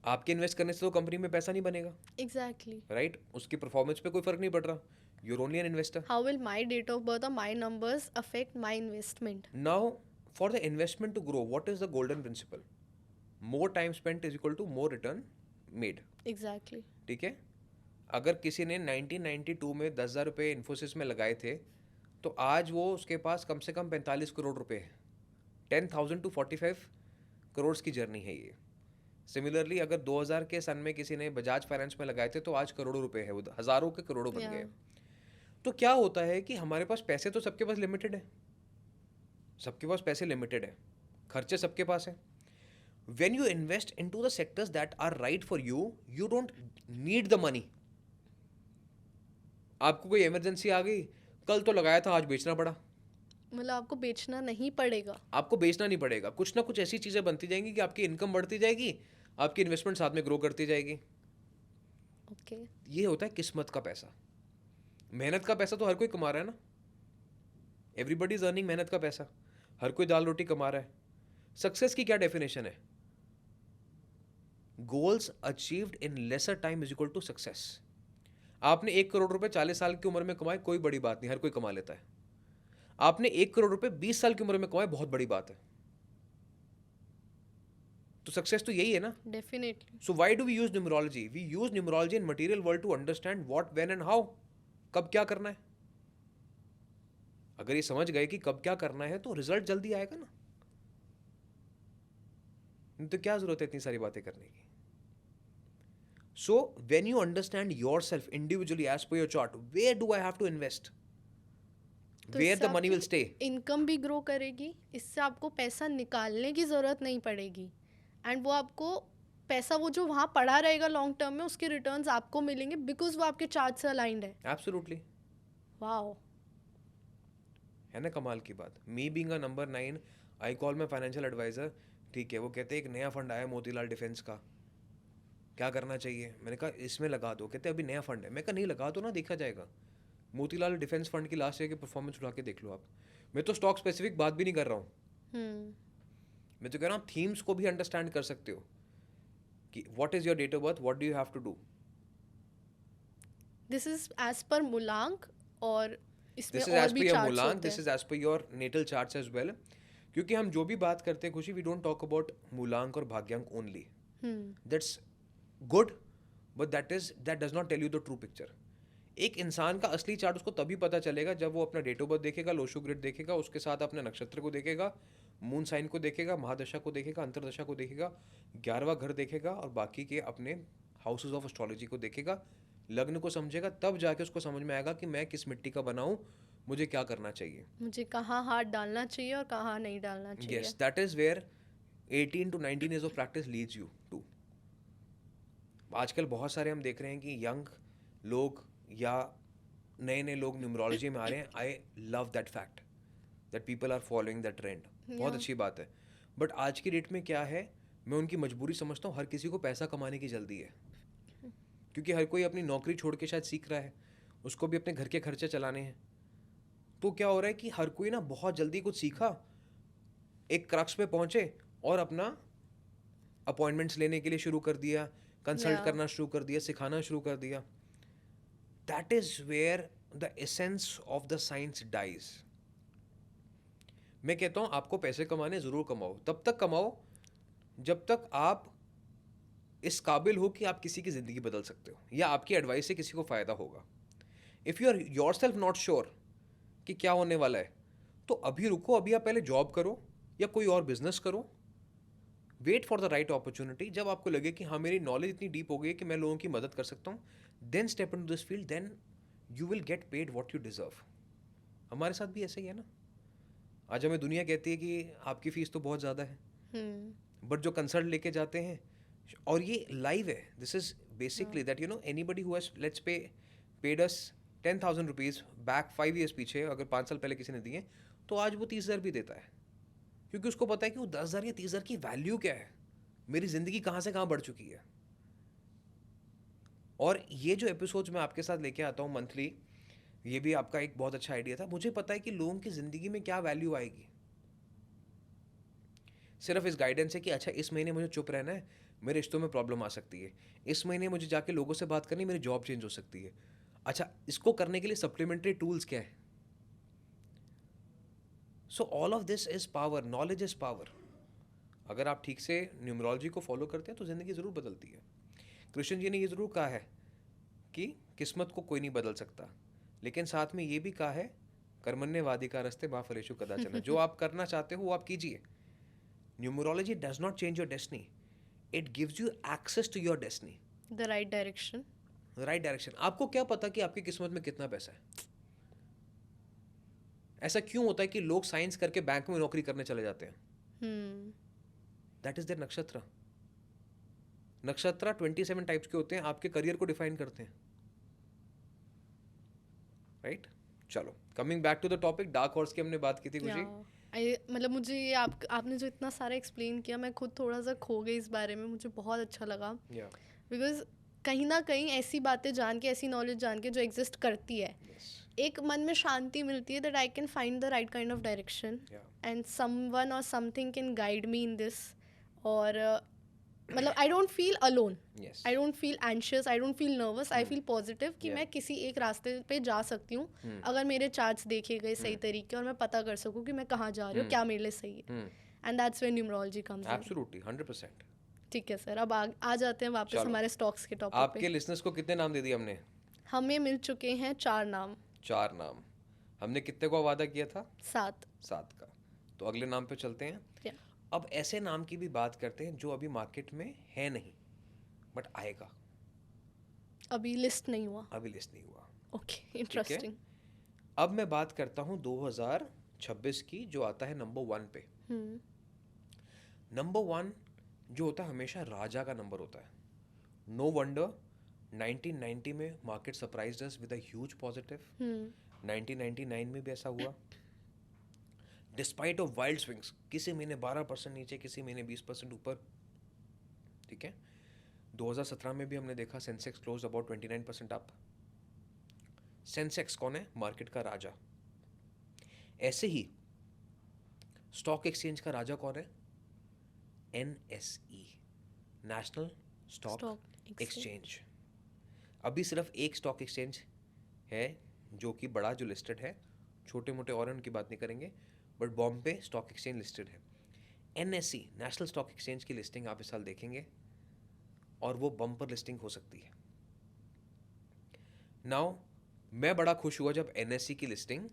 आपके इन्वेस्ट करने से तो कंपनी में पैसा नहीं बनेगा. एग्जैक्टली. राइट. उसकी परफॉर्मेंस पे कोई फर्क नहीं पड़ रहा. You are only an investor. How will my date of birth और my numbers affect my investment? Now for the investment to grow, what is the golden principle? More time spent is equal to more return made. Exactly. ठीक है. अगर किसी ने 1992 में 10,000 रुपये इन्फोसिस में लगाए थे, तो आज वो उसके पास कम से कम 45 करोड़ रुपए है. 10,000 टू 45 करोड़ की जर्नी है ये. सिमिलरली अगर 2000 के सन में किसी ने बजाज फाइनेंस में लगाए थे, तो आज करोड़ों रुपए है, वो हज़ारों के करोड़ों बन गए. तो क्या होता है कि हमारे पास पैसे तो सबके पास लिमिटेड है, सबके पास पैसे लिमिटेड है, खर्चे सबके पास है. When you invest into the sectors that are right for you, you don't need the money. आपको कोई इमरजेंसी आ गई, कल तो लगाया था आज बेचना पड़ा. मतलब आपको बेचना नहीं पड़ेगा. आपको बेचना नहीं पड़ेगा. कुछ ना कुछ ऐसी चीज़ें बनती जाएंगी कि आपकी इनकम बढ़ती जाएगी, आपकी इन्वेस्टमेंट साथ में ग्रो करती जाएगी. ओके. ये होता है किस्मत का पैसा. मेहनत का पैसा तो हर कोई कमा रहा है ना. एवरीबडी इज अर्निंग मेहनत का पैसा. हर कोई दाल रोटी कमा रहा है. सक्सेस की क्या डेफिनेशन है? Goals achieved in lesser time is equal to success. आपने 1 करोड़ रुपए 40 साल की उम्र में कमाए, कोई बड़ी बात नहीं, हर कोई कमा लेता है. आपने 1 करोड़ रुपए 20 साल की उम्र में कमाए, बहुत बड़ी बात है. तो सक्सेस तो यही है ना. Definitely. So why do we use numerology? We use numerology in material world to understand what, when and how. कब क्या करना है. अगर ये समझ गए कि कब क्या करना है, तो रिजल्ट जल्दी आएगा ना. तो क्या जरूरत है इतनी सारी बातें करने की. So when you understand yourself individually as per your chart, where do I have to invest? Where the money will stay? Income भी ग्रो करेगी, इससे आपको पैसा निकालने की ज़रूरत नहीं पड़ेगी. एंड वो आपको पैसा, वो जो वहाँ पड़ा रहेगा लॉन्ग टर्म में, उसके रिटर्न्स आपको मिलेंगे बिकॉज वो आपके चार्ट से अलाइंड है. Absolutely. वाओ. है ना कमाल की बात. Me being a number 9, I call my financial advisor. ठीक है, वो कहते हैं एक नया फंड आया मोतीलाल डिफेंस का, क्या करना चाहिए. मैंने कहा इसमें लगा दो. कहते अभी नया फंड है. मैं कहा नहीं, लगा दो ना, देखा जाएगा. मोतीलाल डिफेंस फंड की लास्ट ईयर की परफॉर्मेंस उठा के देख लो आप. मैं तो स्टॉक स्पेसिफिक बात भी नहीं कर रहा हूँ. मैं तो कह रहा हूँ थीम्स को भी अंडरस्टैंड कर सकते हो कि what is your date of birth, what do you have to do. This is as per mulank, और इसमें दिस इज और एज भी पर योर चार्ट्स मुलांक, होते दिस हैं. Is as per your natal charts as well. क्योंकि हम जो भी बात करते हैं खुशी, we don't talk about mulank और bhagyank only. That's good, but that does not tell you the true picture. एक इंसान का असली चार्ट उसको तभी पता चलेगा जब वो अपना डेट ऑफ बर्थ देखेगा, लोशो ग्रिड देखेगा, उसके साथ अपने नक्षत्र को देखेगा, मून साइन को देखेगा, महादशा को देखेगा, अंतरदशा को देखेगा, 11वां घर देखेगा और बाकी के अपने हाउसेज ऑफ एस्ट्रोलॉजी को देखेगा, लग्न को समझेगा, तब जाके उसको समझ में आएगा कि मैं किस मिट्टी का बना हूँ, मुझे क्या करना चाहिए, मुझे कहाँ हाथ डालना चाहिए और कहाँ नहीं डालना चाहिए. Yes that is where 18 to 19 years of practice leads you to. आजकल बहुत सारे हम देख रहे हैं कि यंग लोग या नए नए लोग न्यूमरोलॉजी में आ रहे हैं. I love that fact that people are following that trend. बहुत अच्छी बात है. बट आज की डेट में क्या है, मैं उनकी मजबूरी समझता हूँ. हर किसी को पैसा कमाने की जल्दी है, क्योंकि हर कोई अपनी नौकरी छोड़ के शायद सीख रहा है, उसको भी अपने घर के खर्चे चलाने हैं. तो क्या हो रहा है कि हर कोई ना बहुत जल्दी कुछ सीखा, एक क्रक्स पे पहुंचे और अपना अपॉइंटमेंट्स लेने के लिए शुरू कर दिया, कंसल्ट करना शुरू कर दिया, सिखाना शुरू कर दिया. That is where the essence of the science dies. मैं कहता हूं आपको पैसे कमाने जरूर कमाओ, तब तक कमाओ जब तक आप इस काबिल हो कि आप किसी की जिंदगी बदल सकते हो या आपकी एडवाइस से किसी को फायदा होगा. If you are yourself not sure कि क्या होने वाला है, तो अभी रुको, अभी आप पहले जॉब करो या कोई और बिजनेस करो. Wait for the right opportunity. जब आपको लगे कि हाँ मेरी नॉलेज इतनी डीप हो गई कि मैं लोगों की मदद कर सकता हूँ, then step into this field, then you will get paid what you deserve. हमारे साथ भी ऐसा ही है ना. आज हमें दुनिया कहती है कि आपकी फीस तो बहुत ज़्यादा है, बट जो कंसल्ट लेके जाते हैं, और ये लाइव है, this is basically that you know anybody who has let's paid us 10,000 rupees back 5 years पीछे, अगर 5 साल पहले किसी ने दिए, तो आज वो 30,000 भी देता है, क्योंकि उसको पता है कि वो 10,000 या 30,000 की वैल्यू क्या है, मेरी ज़िंदगी कहाँ से कहाँ बढ़ चुकी है. और ये जो एपिसोड्स मैं आपके साथ लेके आता हूँ मंथली, ये भी आपका एक बहुत अच्छा आइडिया था. मुझे पता है कि लोगों की ज़िंदगी में क्या वैल्यू आएगी. सिर्फ इस गाइडेंस है कि अच्छा इस महीने मुझे चुप रहना है, मेरे रिश्तों में प्रॉब्लम आ सकती है, इस महीने मुझे जाके लोगों से बात करनी, मेरी जॉब चेंज हो सकती है. अच्छा, इसको करने के लिए सप्लीमेंट्री टूल्स क्या है. So all of this is power, knowledge is power. अगर आप ठीक से न्यूमरोलॉजी को फॉलो करते हैं तो ज़िंदगी ज़रूर बदलती है. कृष्ण जी ने ये ज़रूर कहा है कि किस्मत को कोई नहीं बदल सकता, लेकिन साथ में ये भी कहा है कर्मण्येवाधिकार रस्ते मा फलेषु कदाचन. जो आप करना चाहते हो वो आप कीजिए. Numerology does not change your destiny, it gives you access to your destiny, the right direction. Right direction. आपको क्या पता कि आपकी किस्मत में कितना पैसा है. ऐसा क्यों होता है कि लोग साइंस करके बैंक में नौकरी करने चले जाते हैं. दैट इज देयर नक्षत्र. नक्षत्र 27 टाइप्स के होते हैं, आपके करियर को डिफाइन करते हैं. राइट चलो, coming back to the topic, dark horse की हमने बात की थी खुशी. मतलब मुझे ये आपने जो इतना सारा एक्सप्लेन किया, मैं खुद थोड़ा सा खो गई इस बारे में. मुझे बहुत अच्छा लगा, बिकॉज कहीं ना कहीं ऐसी बातें जान के, ऐसी नॉलेज जान के जो एग्जिस्ट करती है, एक मन में शांति मिलती है, that I can find the right kind of direction and someone or something can guide me in this. और मतलब I don't feel alone, I don't feel anxious, I don't feel nervous, I feel positive कि मैं किसी एक रास्ते पे जा सकती हूँ अगर मेरे चार्ट्स देखे गए सही तरीके और मैं पता कर सकूँ कि मैं कहाँ जा रही हूँ, क्या मेरे लिए सही है. And that's when numerology comes in. Absolutely 100%. ठीक है सर, अब आ जाते हैं वापस हमारे स्टॉक्स के टॉपिक पे. आपके लिसनर्स को कितने नाम दे दिए हमने? हमें मिल चुके हैं 4 नाम. 4 नाम. हमने कितने को वादा किया था? 7 का. तो अगले नाम पे चलते हैं. अब ऐसे नाम की भी बात करते हैं जो अभी मार्केट में है नहीं, बट आएगा. अभी लिस्ट नहीं हुआ. Okay, interesting. अब मैं बात करता हूँ 2026 की, जो आता है नंबर 1 पे. नंबर 1 जो होता है हमेशा राजा का नंबर होता है. नो वंडर 1990 में market surprised us with a huge positive. 1999 में भी ऐसा हुआ. डिस्पाइट ऑफ वाइल्ड स्विंग्स, किसी महीने 12% नीचे, किसी महीने 20% ऊपर. ठीक है. 2017 में भी हमने देखा Sensex close about 29% up. Sensex कौन है? मार्केट का राजा. ऐसे ही स्टॉक एक्सचेंज का राजा कौन है? NSE, national stock exchange. अभी सिर्फ एक स्टॉक एक्सचेंज है जो कि बड़ा, जो लिस्टेड है. छोटे मोटे और उनकी बात नहीं करेंगे, but Bombay stock exchange listed है. NSE, नेशनल स्टॉक एक्सचेंज की लिस्टिंग आप इस साल देखेंगे और वो बम्पर लिस्टिंग हो सकती है. नाउ मैं बड़ा खुश हुआ जब NSE की लिस्टिंग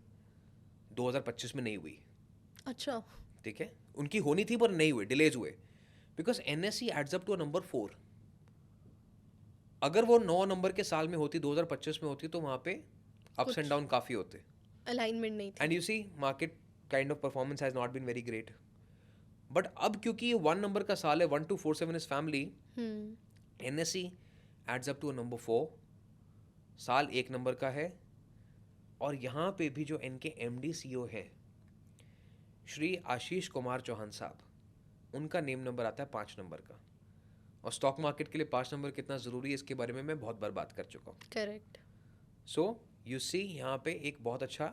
2025 में नहीं हुई. अच्छा. ठीक है, उनकी होनी थी पर नहीं हुई, डिलेज हुए, because NSE adds up to number 4। अगर वो 9 नंबर के साल में होती, 2025 में होती, तो वहां पे अप्स एंड डाउन काफी होते, अलाइनमेंट नहीं थी। And you see market kind of performance has not been very great. But अब क्योंकि ये 1 नंबर का साल है, 1247 is family, NSE adds up to number 4, साल 1 नंबर का है, और यहाँ पे भी जो इनके MD CEO है श्री आशीष कुमार चौहान साहब, उनका नेम नंबर आता है 5 नंबर का। और स्टॉक मार्केट के लिए 5 नंबर कितना ज़रूरी है इसके बारे में मैं बहुत बार बात कर चुका हूँ। करेक्ट। सो यू सी यहाँ पे एक बहुत अच्छा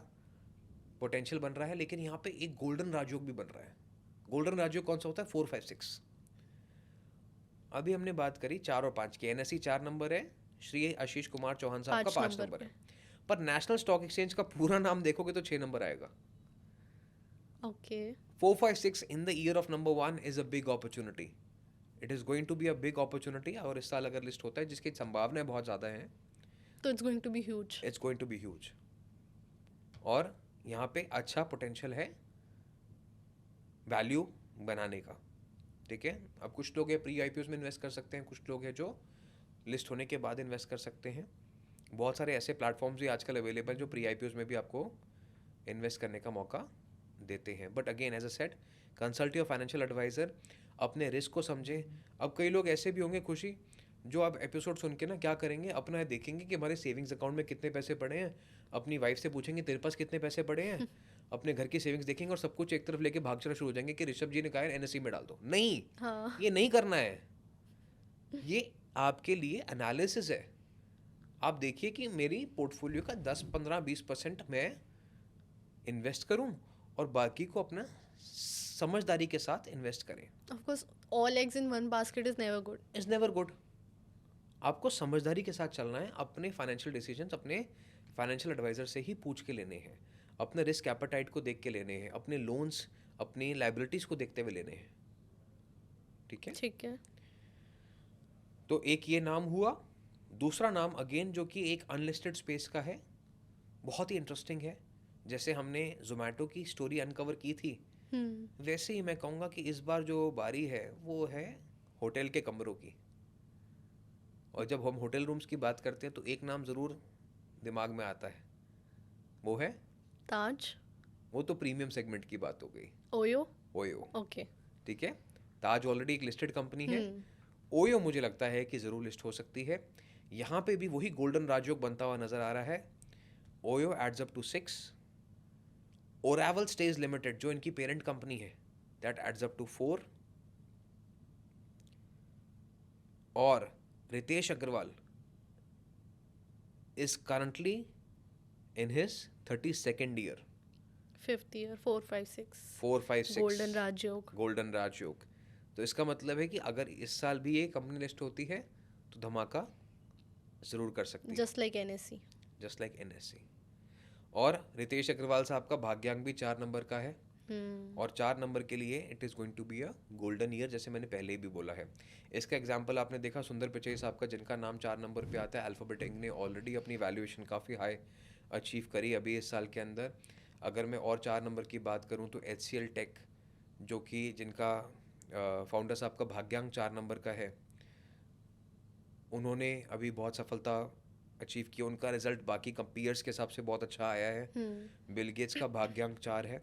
पोटेंशियल बन रहा है, लेकिन यहाँ पे एक गोल्डन राजयोग भी बन रहा है। गोल्डन राजयोग कौन सा होता है? 4, 5, 6। अभी हमने बात करी 4 और 5 की, NSE 4 नंबर है, श्री आशीष कुमार चौहान साहब का 5 नंबर है, पर नेशनल स्टॉक एक्सचेंज का पूरा नाम देखोगे तो 6 नंबर आएगा। Okay. 4, 5, 6 in the year of number 1 is a big opportunity. It is going to be a big opportunity, और इस साल अगर लिस्ट होता है, जिसकी संभावनाएं बहुत ज़्यादा हैं, तो it's going to be huge. It's going to be huge, और यहाँ पे अच्छा पोटेंशियल है वैल्यू बनाने का। ठीक है, अब कुछ लोग हैं प्री IPOs में इन्वेस्ट कर सकते हैं, कुछ लोग हैं जो लिस्ट होने के बाद इन्वेस्ट कर सकते हैं। बहुत सारे ऐसे प्लेटफॉर्म्स भी आजकल अवेलेबल जो प्री IPOs में भी आपको इन्वेस्ट करने का मौका देते हैं। But again as I said, consult your financial adviser, अपने रिस्क को समझें। अब कई लोग ऐसे भी होंगे खुशी, जो आप एपिसोड सुन के ना क्या करेंगे, अपना देखेंगे कि हमारे सेविंग्स अकाउंट में कितने पैसे पड़े हैं, अपनी वाइफ से पूछेंगे तेरे पास कितने पैसे पड़े हैं, अपने घर की सेविंग्स देखेंगे और सब कुछ एक तरफ लेके भाग चलना शुरू हो जाएंगे कि ऋषभ जी ने कहा है NSE में डाल दो। नहीं, हाँ। ये नहीं करना है, ये आपके लिए एनालिसिस है। आप देखिए कि मेरी पोर्टफोलियो का 10, 15, 20% मैं इन्वेस्ट करूं, और बाकी को अपना समझदारी के साथ इन्वेस्ट करें। Of course all eggs in one basket is never good. Is never good. आपको समझदारी के साथ चलना है, अपने फाइनेंशियल डिसीजंस अपने फाइनेंशियल एडवाइजर से ही पूछ के लेने हैं, अपने रिस्क एपेटाइट को देख के लेने हैं, अपने लोन्स, अपनी लाइबिलिटीज को देखते हुए लेने हैं। ठीक है, ठीक है। तो एक ये नाम हुआ। दूसरा नाम अगेन जो कि एक अनलिस्टेड स्पेस का है, बहुत ही इंटरेस्टिंग है। जैसे हमने जोमेटो की स्टोरी अनकवर की थी, वैसे ही मैं कहूँगा कि इस बार जो बारी है वो है होटल के कमरों की। और जब हम होटल रूम्स की बात करते हैं तो एक नाम ज़रूर दिमाग में आता है, वो है ताज। वो तो प्रीमियम सेगमेंट की बात हो गई। ओयो। OYO, okay. ठीक है, ताज ऑलरेडी एक लिस्टेड कंपनी है। ओयो मुझे लगता है कि ज़रूर लिस्ट हो सकती है। यहाँ पे भी वही गोल्डन राजयोग बनता हुआ नज़र आ रहा है। OYO adds up to 6, Oravel stays limited जो इनकी पेरेंट कंपनी है, दैट एड्स अप टू 4, और Ritesh Agarwal is currently in his 32nd year. 5th year. 4, 5, 6। 4, 5, 6 golden राजयोग। गोल्डन राजयोग। तो इसका मतलब है कि अगर इस साल भी ये कंपनी लिस्ट होती है तो धमाका जरूर कर सकती है, just like NSE। Just like NSE। और रितेश अग्रवाल साहब का भाग्यांक भी 4 नंबर का है, और 4 नंबर के लिए it is going to be a golden year, जैसे मैंने पहले ही भी बोला है। इसका एग्जांपल आपने देखा सुंदर पिचई साहब का, जिनका नाम 4 नंबर पे आता है। अल्फाबेट इंक ने ऑलरेडी अपनी वैल्यूएशन काफ़ी हाई अचीव करी अभी इस साल के अंदर। अगर मैं और 4 नंबर की बात करूं तो HCL टेक, जो कि जिनका फाउंडर साहब का भाग्यांक 4 नंबर का है, उन्होंने अभी बहुत सफलता अचीव की। उनका रिजल्ट बाकी पीयर्स के हिसाब से बहुत अच्छा आया है। बिल गेट्स का भाग्यांक 4 है।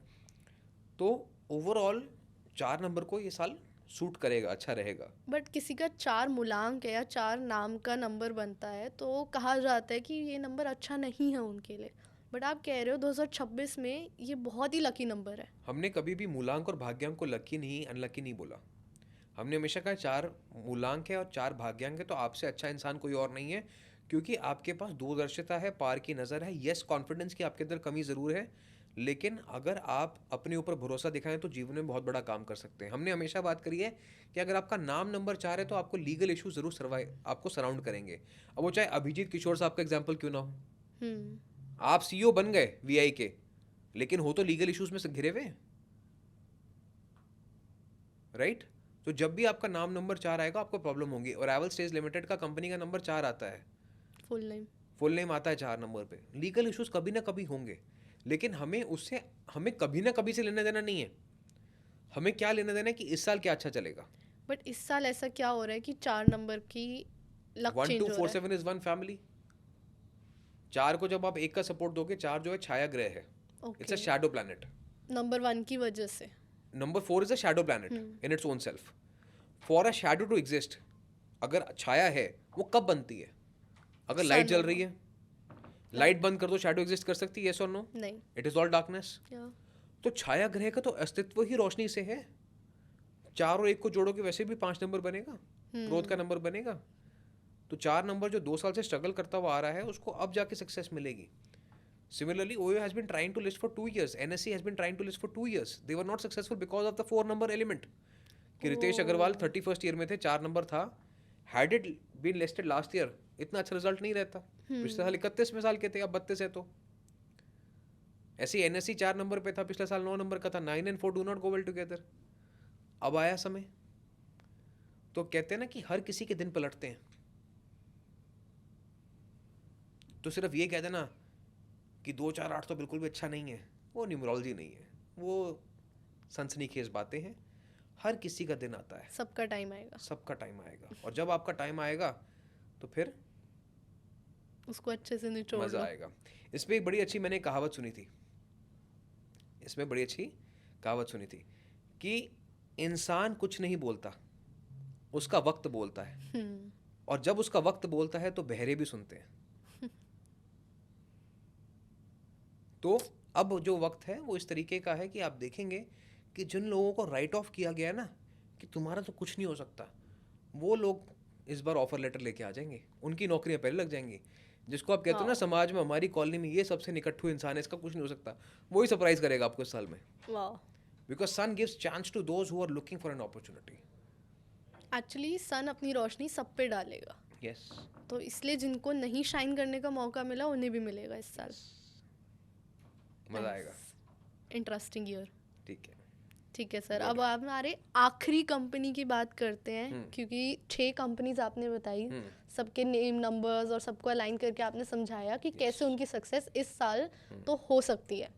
तो ओवरऑल 4 नंबर को ये साल सूट करेगा, अच्छा रहेगा। बट किसी का 4 मूलांक है या 4 नाम का नंबर बनता है तो कहा जाता है कि ये नंबर अच्छा नहीं है उनके लिए। बट आप कह रहे हो 2026 में ये बहुत ही लकी नंबर है। हमने कभी भी मूलांक और भाग्यांक को लकी नहीं, अनलकी नहीं बोला। हमने हमेशा कहा 4 मूलांक है और 4 भाग्यांक है तो आपसे अच्छा इंसान कोई और नहीं है, क्योंकि आपके पास दूरदर्शिता है, पार की नज़र है। यस, कॉन्फिडेंस की आपके अंदर कमी ज़रूर है, लेकिन अगर आप अपने ऊपर भरोसा दिखाएं तो जीवन में बहुत बड़ा काम कर सकते हैं। हमने हमेशा बात करी है कि अगर आपका नाम नंबर 4 है तो आपको लीगल इशू ज़रूर आपको सराउंड करेंगे। अब वो चाहे अभिजीत किशोर साहब का एग्जाम्पल क्यों ना हो, आप CEO बन गए VI के, लेकिन हो तो लीगल इश्यूज में से घिरे हुए, राइट? तो जब भी आपका नाम नंबर 4 आएगा आपको प्रॉब्लम होगी। और अरावल स्टेज लिमिटेड का कंपनी का नंबर 4 आता है, फुल नेम आता है 4 नंबर पे। लीगल इश्यूज कभी ना कभी होंगे, लेकिन हमें कभी ना कभी से लेना देना नहीं है। हमें क्या लेना देना है कि इस साल क्या अच्छा चलेगा. बट इस साल ऐसा क्या हो रहा है कि 4 नंबर की लक 1 चेंज 2 हो 4 रहा है. 7 इज वन फैमिली. 4 को जब आप एक का सपोर्ट दोगे, 4 जो है छाया ग्रह है. It's a okay, shadow planet. Number 1 की वजह से. Number 4 is a shadow planet in its own self. For a shadow to exist, अगर छाया है वो कब बनती है? अगर लाइट सन जल होगा. रही है. लाइट बंद कर दो, शैडो एग्जिस्ट कर सकती है? यस और नो? नहीं. It is all darkness. या तो छाया ग्रह का तो अस्तित्व ही रोशनी से है. 4 और 1 को जोड़ोगे वैसे भी 5 नंबर बनेगा, क्रोध का नंबर बनेगा. तो 4 नंबर जो 2 साल से स्ट्रगल करता हुआ आ रहा है, उसको अब जाके सक्सेस मिलेगी. Similarly, OYO has been trying to list for 2 years. NSE has been trying to list for 2 years. They were not successful because of the 4 number element. कि रितेश अग्रवाल 31st ईयर में थे, 4 नंबर था. Had it been listed last year, इतना अच्छा result नहीं रहता. पिछले साल 31वें साल के थे, अब 32 है. तो ऐसे ही NSE 4 नंबर पे था, पिछले साल 9 नंबर का था. 9 and 4 do not go well together. अब आया समय. तो कहते हैं ना कि हर किसी के दिन पलटते हैं. तो सिर्फ ये कह देना कि 2 4 8 तो बिल्कुल भी अच्छा नहीं है, वो न्यूमरोलॉजी नहीं है. वो सनसनीखेज बातें हैं. हर किसी का दिन आता है, सबका टाइम आएगा. सबका टाइम आएगा. और जब आपका टाइम आएगा तो फिर उसको अच्छे से निचोड़ मजा लो. आएगा. इसमें एक बड़ी अच्छी मैंने कहावत सुनी थी. इसमें बड़ी अच्छी कहावत सुनी थी कि इंसान कुछ नहीं बोलता, उसका वक्त बोलता है. और जब उसका वक्त बोलता है तो बहरे भी सुनते हैं. तो अब जो वक्त है वो इस तरीके का है कि आप देखेंगे कि जिन लोगों को राइट ऑफ किया गया ना कि तुम्हारा तो कुछ नहीं हो सकता, वो लोग इस बार ऑफर लेटर लेके आ जाएंगे. उनकी नौकरियां पहले लग जाएंगी. जिसको आप कहते हो ना, समाज में हमारी कॉलोनी में ये सबसे निकट्ठू इंसान है, इसका कुछ नहीं हो सकता, वही सरप्राइज करेगा आपको इस साल में. Because sun gives chance to those who are looking for an opportunity. Actually sun अपनी रोशनी सब पे डालेगा. यस. तो इसलिए जिनको नहीं शाइन करने का मौका मिला उन्हें भी मिलेगा इस साल. मजा आएगा. Interesting year. ठीक है. ठीक है सर, अब आप हमारे आखिरी कंपनी की बात करते हैं. क्योंकि 6 कंपनीज आपने बताई, सबके नेम नंबर्स और सबको अलाइन करके आपने समझाया कि कैसे उनकी सक्सेस इस साल तो हो सकती है.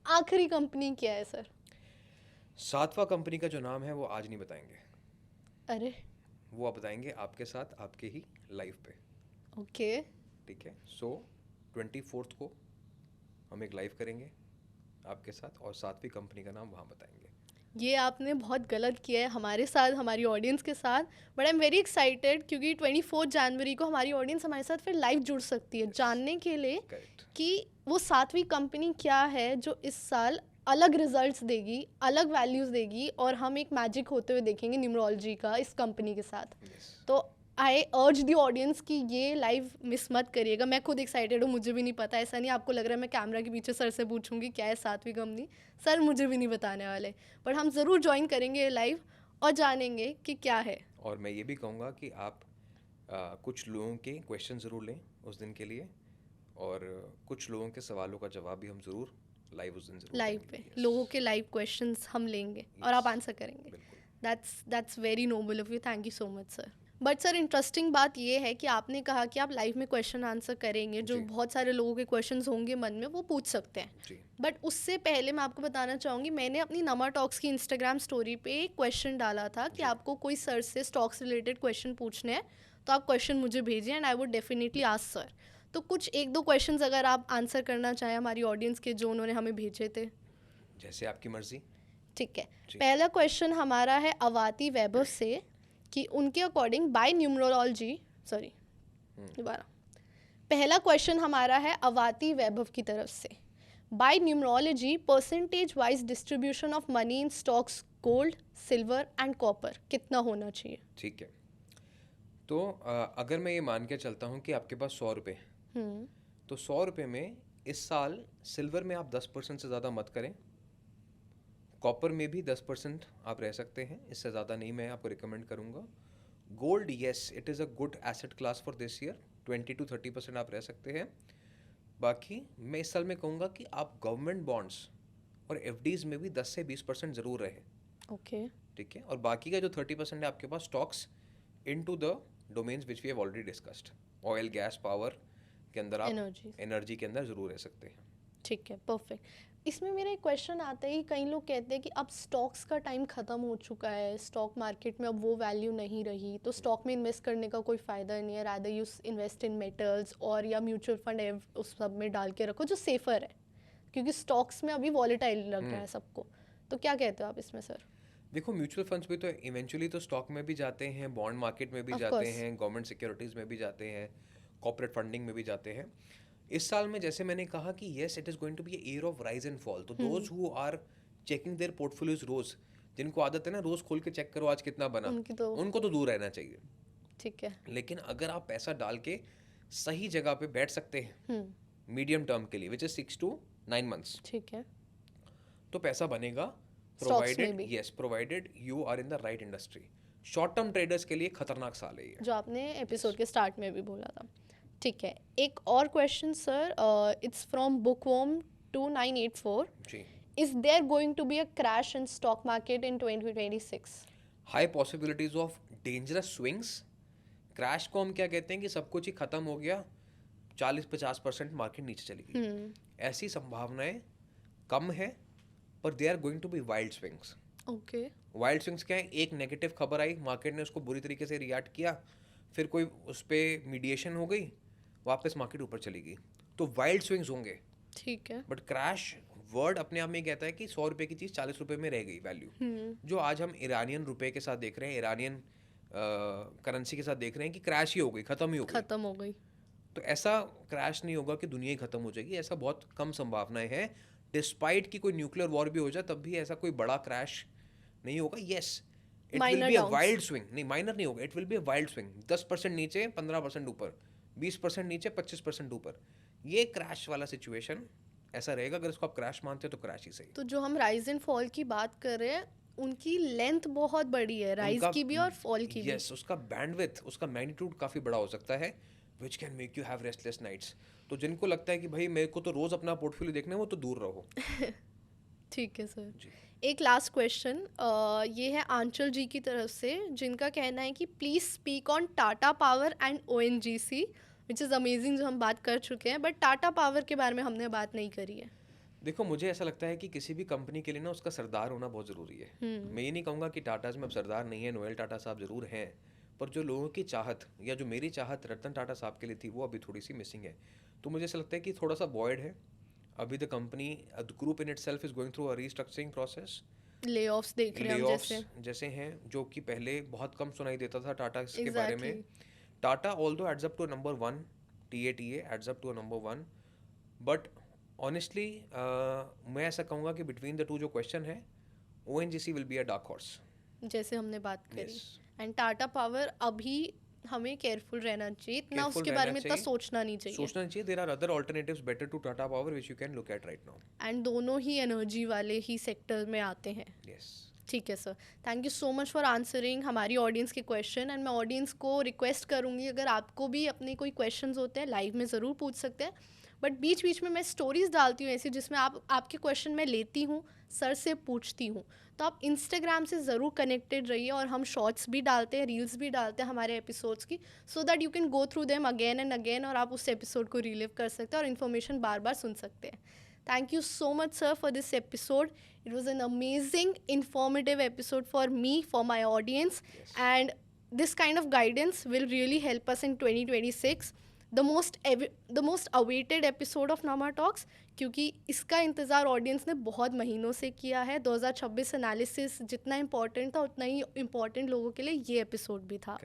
आखिरी कंपनी क्या है सर? 7वां कंपनी का जो नाम है वो आज नहीं बताएंगे. अरे, वो आप बताएंगे आपके साथ आपके ही लाइव पे. ओके. ठीक है. सो 24th को हम एक लाइव करेंगे आपके साथ और 7वीं कंपनी का नाम वहाँ बताएंगे. ये आपने बहुत गलत किया है हमारे साथ, हमारी ऑडियंस के साथ. But I am very excited क्योंकि 24 जनवरी को हमारी ऑडियंस हमारे साथ फिर लाइव जुड़ सकती है जानने के लिए कि वो 7वीं कंपनी क्या है जो इस साल अलग रिजल्ट्स देगी, अलग वैल्यूज़ देगी और हम एक मैजिक होते हुए देखेंगे न्यूमरोलॉजी का इस कंपनी के साथ. तो आई अर्ज दी ऑडियंस कि ये लाइव मिस मत करिएगा. मैं खुद एक्साइटेड हूँ, मुझे भी नहीं पता. ऐसा नहीं आपको लग रहा है मैं कैमरा के पीछे सर से पूछूंगी क्या है 7वीं कंपनी. सर मुझे भी नहीं बताने वाले, बट हम ज़रूर ज्वाइन करेंगे लाइव और जानेंगे कि क्या है. और मैं ये भी कहूँगा कि आप कुछ लोगों के क्वेश्चन ज़रूर लें उस दिन के लिए, और कुछ लोगों के सवालों का जवाब भी हम ज़रूर लाइव उस दिन ज़रूर लाइव पे लोगों के लाइव क्वेश्चंस हम लेंगे और आप आंसर करेंगे. That's very noble of you. Thank you so much sir. But sir interesting बात ये है कि आपने कहा कि आप लाइव में क्वेश्चन आंसर करेंगे, जो बहुत सारे लोगों के क्वेश्चंस होंगे मन में वो पूछ सकते हैं. बट उससे पहले मैं आपको बताना चाहूँगी, मैंने अपनी नमा टॉक्स की इंस्टाग्राम स्टोरी पे एक क्वेश्चन डाला था कि आपको कोई सर से स्टॉक्स रिलेटेड क्वेश्चन पूछने हैं तो आप क्वेश्चन मुझे भेजिए and I would definitely ask sir. तो कुछ 1-2 क्वेश्चंस अगर आप आंसर करना चाहें हमारी ऑडियंस के जो उन्होंने हमें भेजे थे. जैसे आपकी मर्जी. ठीक है. पहला क्वेश्चन हमारा है अवाती वैभव से कि उनके अकॉर्डिंग बाय न्यूमरोलॉजी, सॉरी दोबारा, पहला क्वेश्चन हमारा है अवाती वैभव की तरफ से, by numerology percentage wise distribution of money in stocks gold, silver and copper कितना होना चाहिए? ठीक है. तो अगर मैं ये मान के चलता हूँ कि आपके पास 100 रुपये, तो 100 रुपये में इस साल सिल्वर में आप 10% से ज़्यादा मत करें. कॉपर में भी 10% आप रह सकते हैं, इससे ज़्यादा नहीं मैं आपको रिकमेंड करूँगा. Gold, yes it is a good asset class for this year. 20 to 30% आप रह सकते हैं. बाकी मैं इस साल में कहूँगा कि आप गवर्नमेंट बॉन्ड्स और एफडीज़ में भी 10 से 20% ज़रूर रहें. ओके. ठीक है. और बाकी का जो 30% है आपके पास stocks into the domains which we have already discussed. Oil, gas, power के अंदर आप एनर्जी के अंदर ज़रूर रह सकते हैं. ठीक है, परफेक्ट। इसमें मेरा एक क्वेश्चन आता है कि कई लोग कहते हैं कि अब स्टॉक्स का टाइम ख़त्म हो चुका है, स्टॉक मार्केट में अब वो वैल्यू नहीं रही, तो स्टॉक में इन्वेस्ट करने का कोई फ़ायदा नहीं है, rather you invest in metals और या म्यूचुअल फंड उस सब में डाल के रखो जो सेफ़र है, क्योंकि स्टॉक्स में अभी वॉलेटाइल लग रहा है सबको। तो क्या कहते हो आप इसमें सर? देखो, म्यूचुअल फंड्स भी तो इवेंचुअली तो स्टॉक में भी जाते हैं, बॉन्ड मार्केट में भी ऑफ जाते कोर्स। हैं, गवर्नमेंट सिक्योरिटीज़ में भी जाते हैं, कॉर्पोरेट फंडिंग में भी जाते हैं। इस साल में जैसे मैंने कहा कि yes, it is going to be year of rise and fall. तो those who are checking their portfolios रोज, जिनको आदत है ना रोज खोल के चेक करो आज कितना बना, उनको तो दूर रहना चाहिए। ठीक है। लेकिन अगर आप पैसा डाल के सही जगह पे बैठ सकते हैं मीडियम टर्म के लिए, विच इज 6 to 9 months, ठीक है। तो पैसा बनेगा, स्टॉक्स में प्रोवाइडेड भी, yes, provided you are in the right industry. Short term traders के लिए खतरनाक साल है ये। जो आपने एपिसोड के स्टार्ट में भी बोला था। ठीक है, एक और question sir, it's from bookworm 2984। जी, is there going to be a crash in stock market in 2026? High possibilities of dangerous swings. Crash को हम क्या कहते हैं कि सब कुछ ही खत्म हो गया, 40-50% मार्केट नीचे चली गई, ऐसी संभावनाएं कम है, पर they are going to be wild swings. Okay. Wild swings क्या है? एक नेगेटिव खबर आई, मार्केट ने उसको बुरी तरीके से रिएक्ट किया, फिर कोई उस पर मीडिएशन हो गई, वापस मार्केट ऊपर चली गई, तो वाइल्ड स्विंग्स होंगे। ठीक है। बट क्रैश वर्ड अपने आप में कहता है कि 100 रुपए की चीज़ 40 रुपए में रह गई वैल्यू, जो आज हम ईरानियन रुपए के साथ देख रहे हैं, ईरानियन करेंसी के साथ देख रहे हैं कि क्रैश ही हो गई, खत्म ही हो गई। खत्म हो गई। तो ऐसा क्रैश नहीं होगा कि दुनिया ही खत्म हो जाएगी, ऐसा बहुत कम संभावनाएं हैं। डिस्पाइट कि कोई न्यूक्लियर वॉर भी हो जाए तब भी ऐसा कोई बड़ा क्रैश नहीं होगा। Yes, it will Minor be a downs. Wild swing, नहीं माइनर नहीं होगा, it will be a wild swing. 10% नीचे, 15% ऊपर, 20% नीचे, 25% ऊपर, ये क्रैश वाला सिचुएशन ऐसा रहेगा। अगर इसको आप क्रैश मानते हो तो क्रैश ही सही। तो जो हम राइज एंड फॉल की बात कर रहे हैं, उनकी लेंथ बहुत बड़ी है, राइज की भी और फॉल की भी। यस, उसका बैंडविड्थ, उसका मैग्नीट्यूड काफ़ी बड़ा हो सकता है, which can make you have restless nights. तो जिनको लगता है कि भाई मेरे को तो रोज अपना पोर्टफोलियो देखना है, वो तो दूर रहो। ठीक है सर। जी, एक लास्ट क्वेश्चन, ये है आंचल जी की तरफ से, जिनका कहना है कि please speak on Tata power and ONGC, which is amazing, जो हम बात कर चुके हैं, बट टाटा पावर के बारे में हमने बात नहीं करी है। देखो मुझे ऐसा लगता है कि किसी भी कंपनी के लिए ना उसका सरदार होना बहुत ज़रूरी है। मैं ये नहीं कहूँगा कि टाटाज में अब सरदार नहीं है, नोएल टाटा साहब ज़रूर हैं, पर जो लोगों की चाहत या जो मेरी चाहत रतन टाटा साहब के लिए थी, वो अभी थोड़ी सी मिसिंग है। तो मुझे ऐसा लगता है कि थोड़ा सा वॉइड है अभी। The company, the group in itself is going through a restructuring process. ले ऑफ्स देख रहे हैं हम जैसे। जैसे हैं, जो कि पहले बहुत कम सुनाई देता था टाटा के बारे में। Tata although adds up to number 1, TATA adds up to number 1, but honestly मैं ऐसा कहूँगा कि बिटवीन द टू जो क्वेश्चन है, ONGC will be a dark horse. जैसे हमने बात करी। Yes. एंड टाटा पावर अभी हमें केयरफुल रहना चाहिए, इतना Careful उसके बारे में रहना इतना चाहिए। सोचना नहीं चाहिए। सोचना चाहिए, there are other alternatives better to Tata power which you can look at right now. And दोनों ही एनर्जी वाले ही सेक्टर में आते हैं। यस, ठीक है sir, thank you so much for answering हमारी ऑडियंस के क्वेश्चन। एंड मैं ऑडियंस को रिक्वेस्ट करूँगी, अगर आपको भी अपने कोई क्वेश्चंस होते हैं लाइव में ज़रूर पूछ सकते हैं, बट बीच बीच में मैं स्टोरीज डालती हूँ ऐसी जिसमें आपके क्वेश्चन मैं लेती हूँ, सर से पूछती हूँ। तो आप इंस्टाग्राम से ज़रूर कनेक्टेड रहिए, और हम शॉर्ट्स भी डालते हैं, रील्स भी डालते हैं हमारे एपिसोड्स की, सो that you can go through them again and again, और आप उस एपिसोड को रिलीव कर सकते हैं और इन्फॉर्मेशन बार बार सुन सकते हैं। Thank you so much, sir, for this episode. It was an amazing, informative episode for me, for my audience. Yes. And this kind of guidance will really help us in 2026. The most awaited episode of Nama Talks, क्योंकि इसका इंतज़ार audience ने बहुत महीनों से किया है। 2026 analysis जितना इम्पॉर्टेंट था, उतना ही इम्पॉर्टेंट लोगों के लिए ये एपिसोड भी था।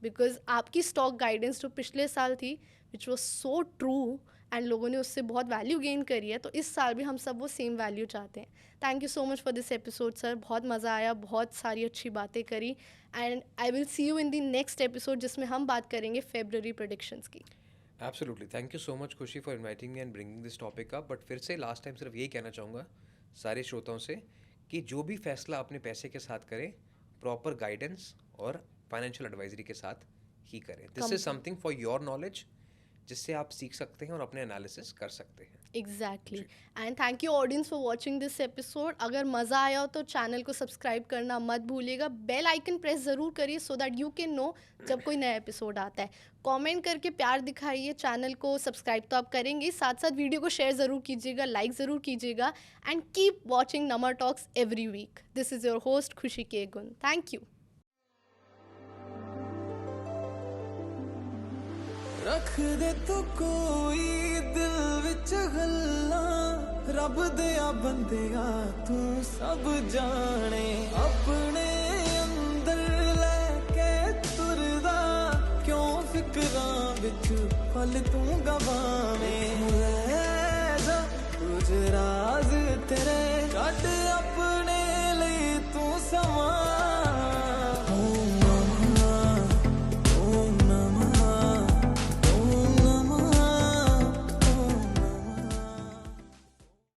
बिकॉज आपकी स्टॉक गाइडेंस जो पिछले साल थी, which was so true, and लोगों ने उससे बहुत वैल्यू गेन करी है, तो इस साल भी हम सब वो सेम वैल्यू चाहते हैं। Thank you so much for this episode sir, बहुत मज़ा आया, बहुत सारी अच्छी बातें करी, and I will see you in the next episode जिसमें हम बात करेंगे फेब्रुअरी प्रेडिक्शंस की। Absolutely, thank you so much Khushi for inviting me and bringing this topic up. But फिर से लास्ट टाइम सिर्फ यही कहना चाहूँगा सारे श्रोताओं से कि जो भी फैसला अपने पैसे के साथ करें, प्रॉपर गाइडेंस और फाइनेंशियल एडवाइजरी के साथ ही करें। This is something for your knowledge, जिससे आप सीख सकते हैं और अपने एनालिसिस कर सकते हैं। Exactly and thank you audience for watching this episode. अगर मज़ा आया हो तो चैनल को सब्सक्राइब करना मत भूलिएगा. बेल आइकन प्रेस ज़रूर करिए so that you can know जब कोई नया एपिसोड आता है. कमेंट करके प्यार दिखाइए. चैनल को सब्सक्राइब तो आप करेंगे, साथ साथ वीडियो को शेयर ज़रूर कीजिएगा, लाइक ज़रूर कीजिएगा. And keep watching numer talks every week. This is your host Khushi के गुन. Thank you. रख दे तू कोई दिल विच गल्लां, रब दिया बंदिया तू सब जाने. अपने अंदर लेके तुरदा, क्यों फिक्रां विच पल तू गवावे. कुछ राज तेरे कट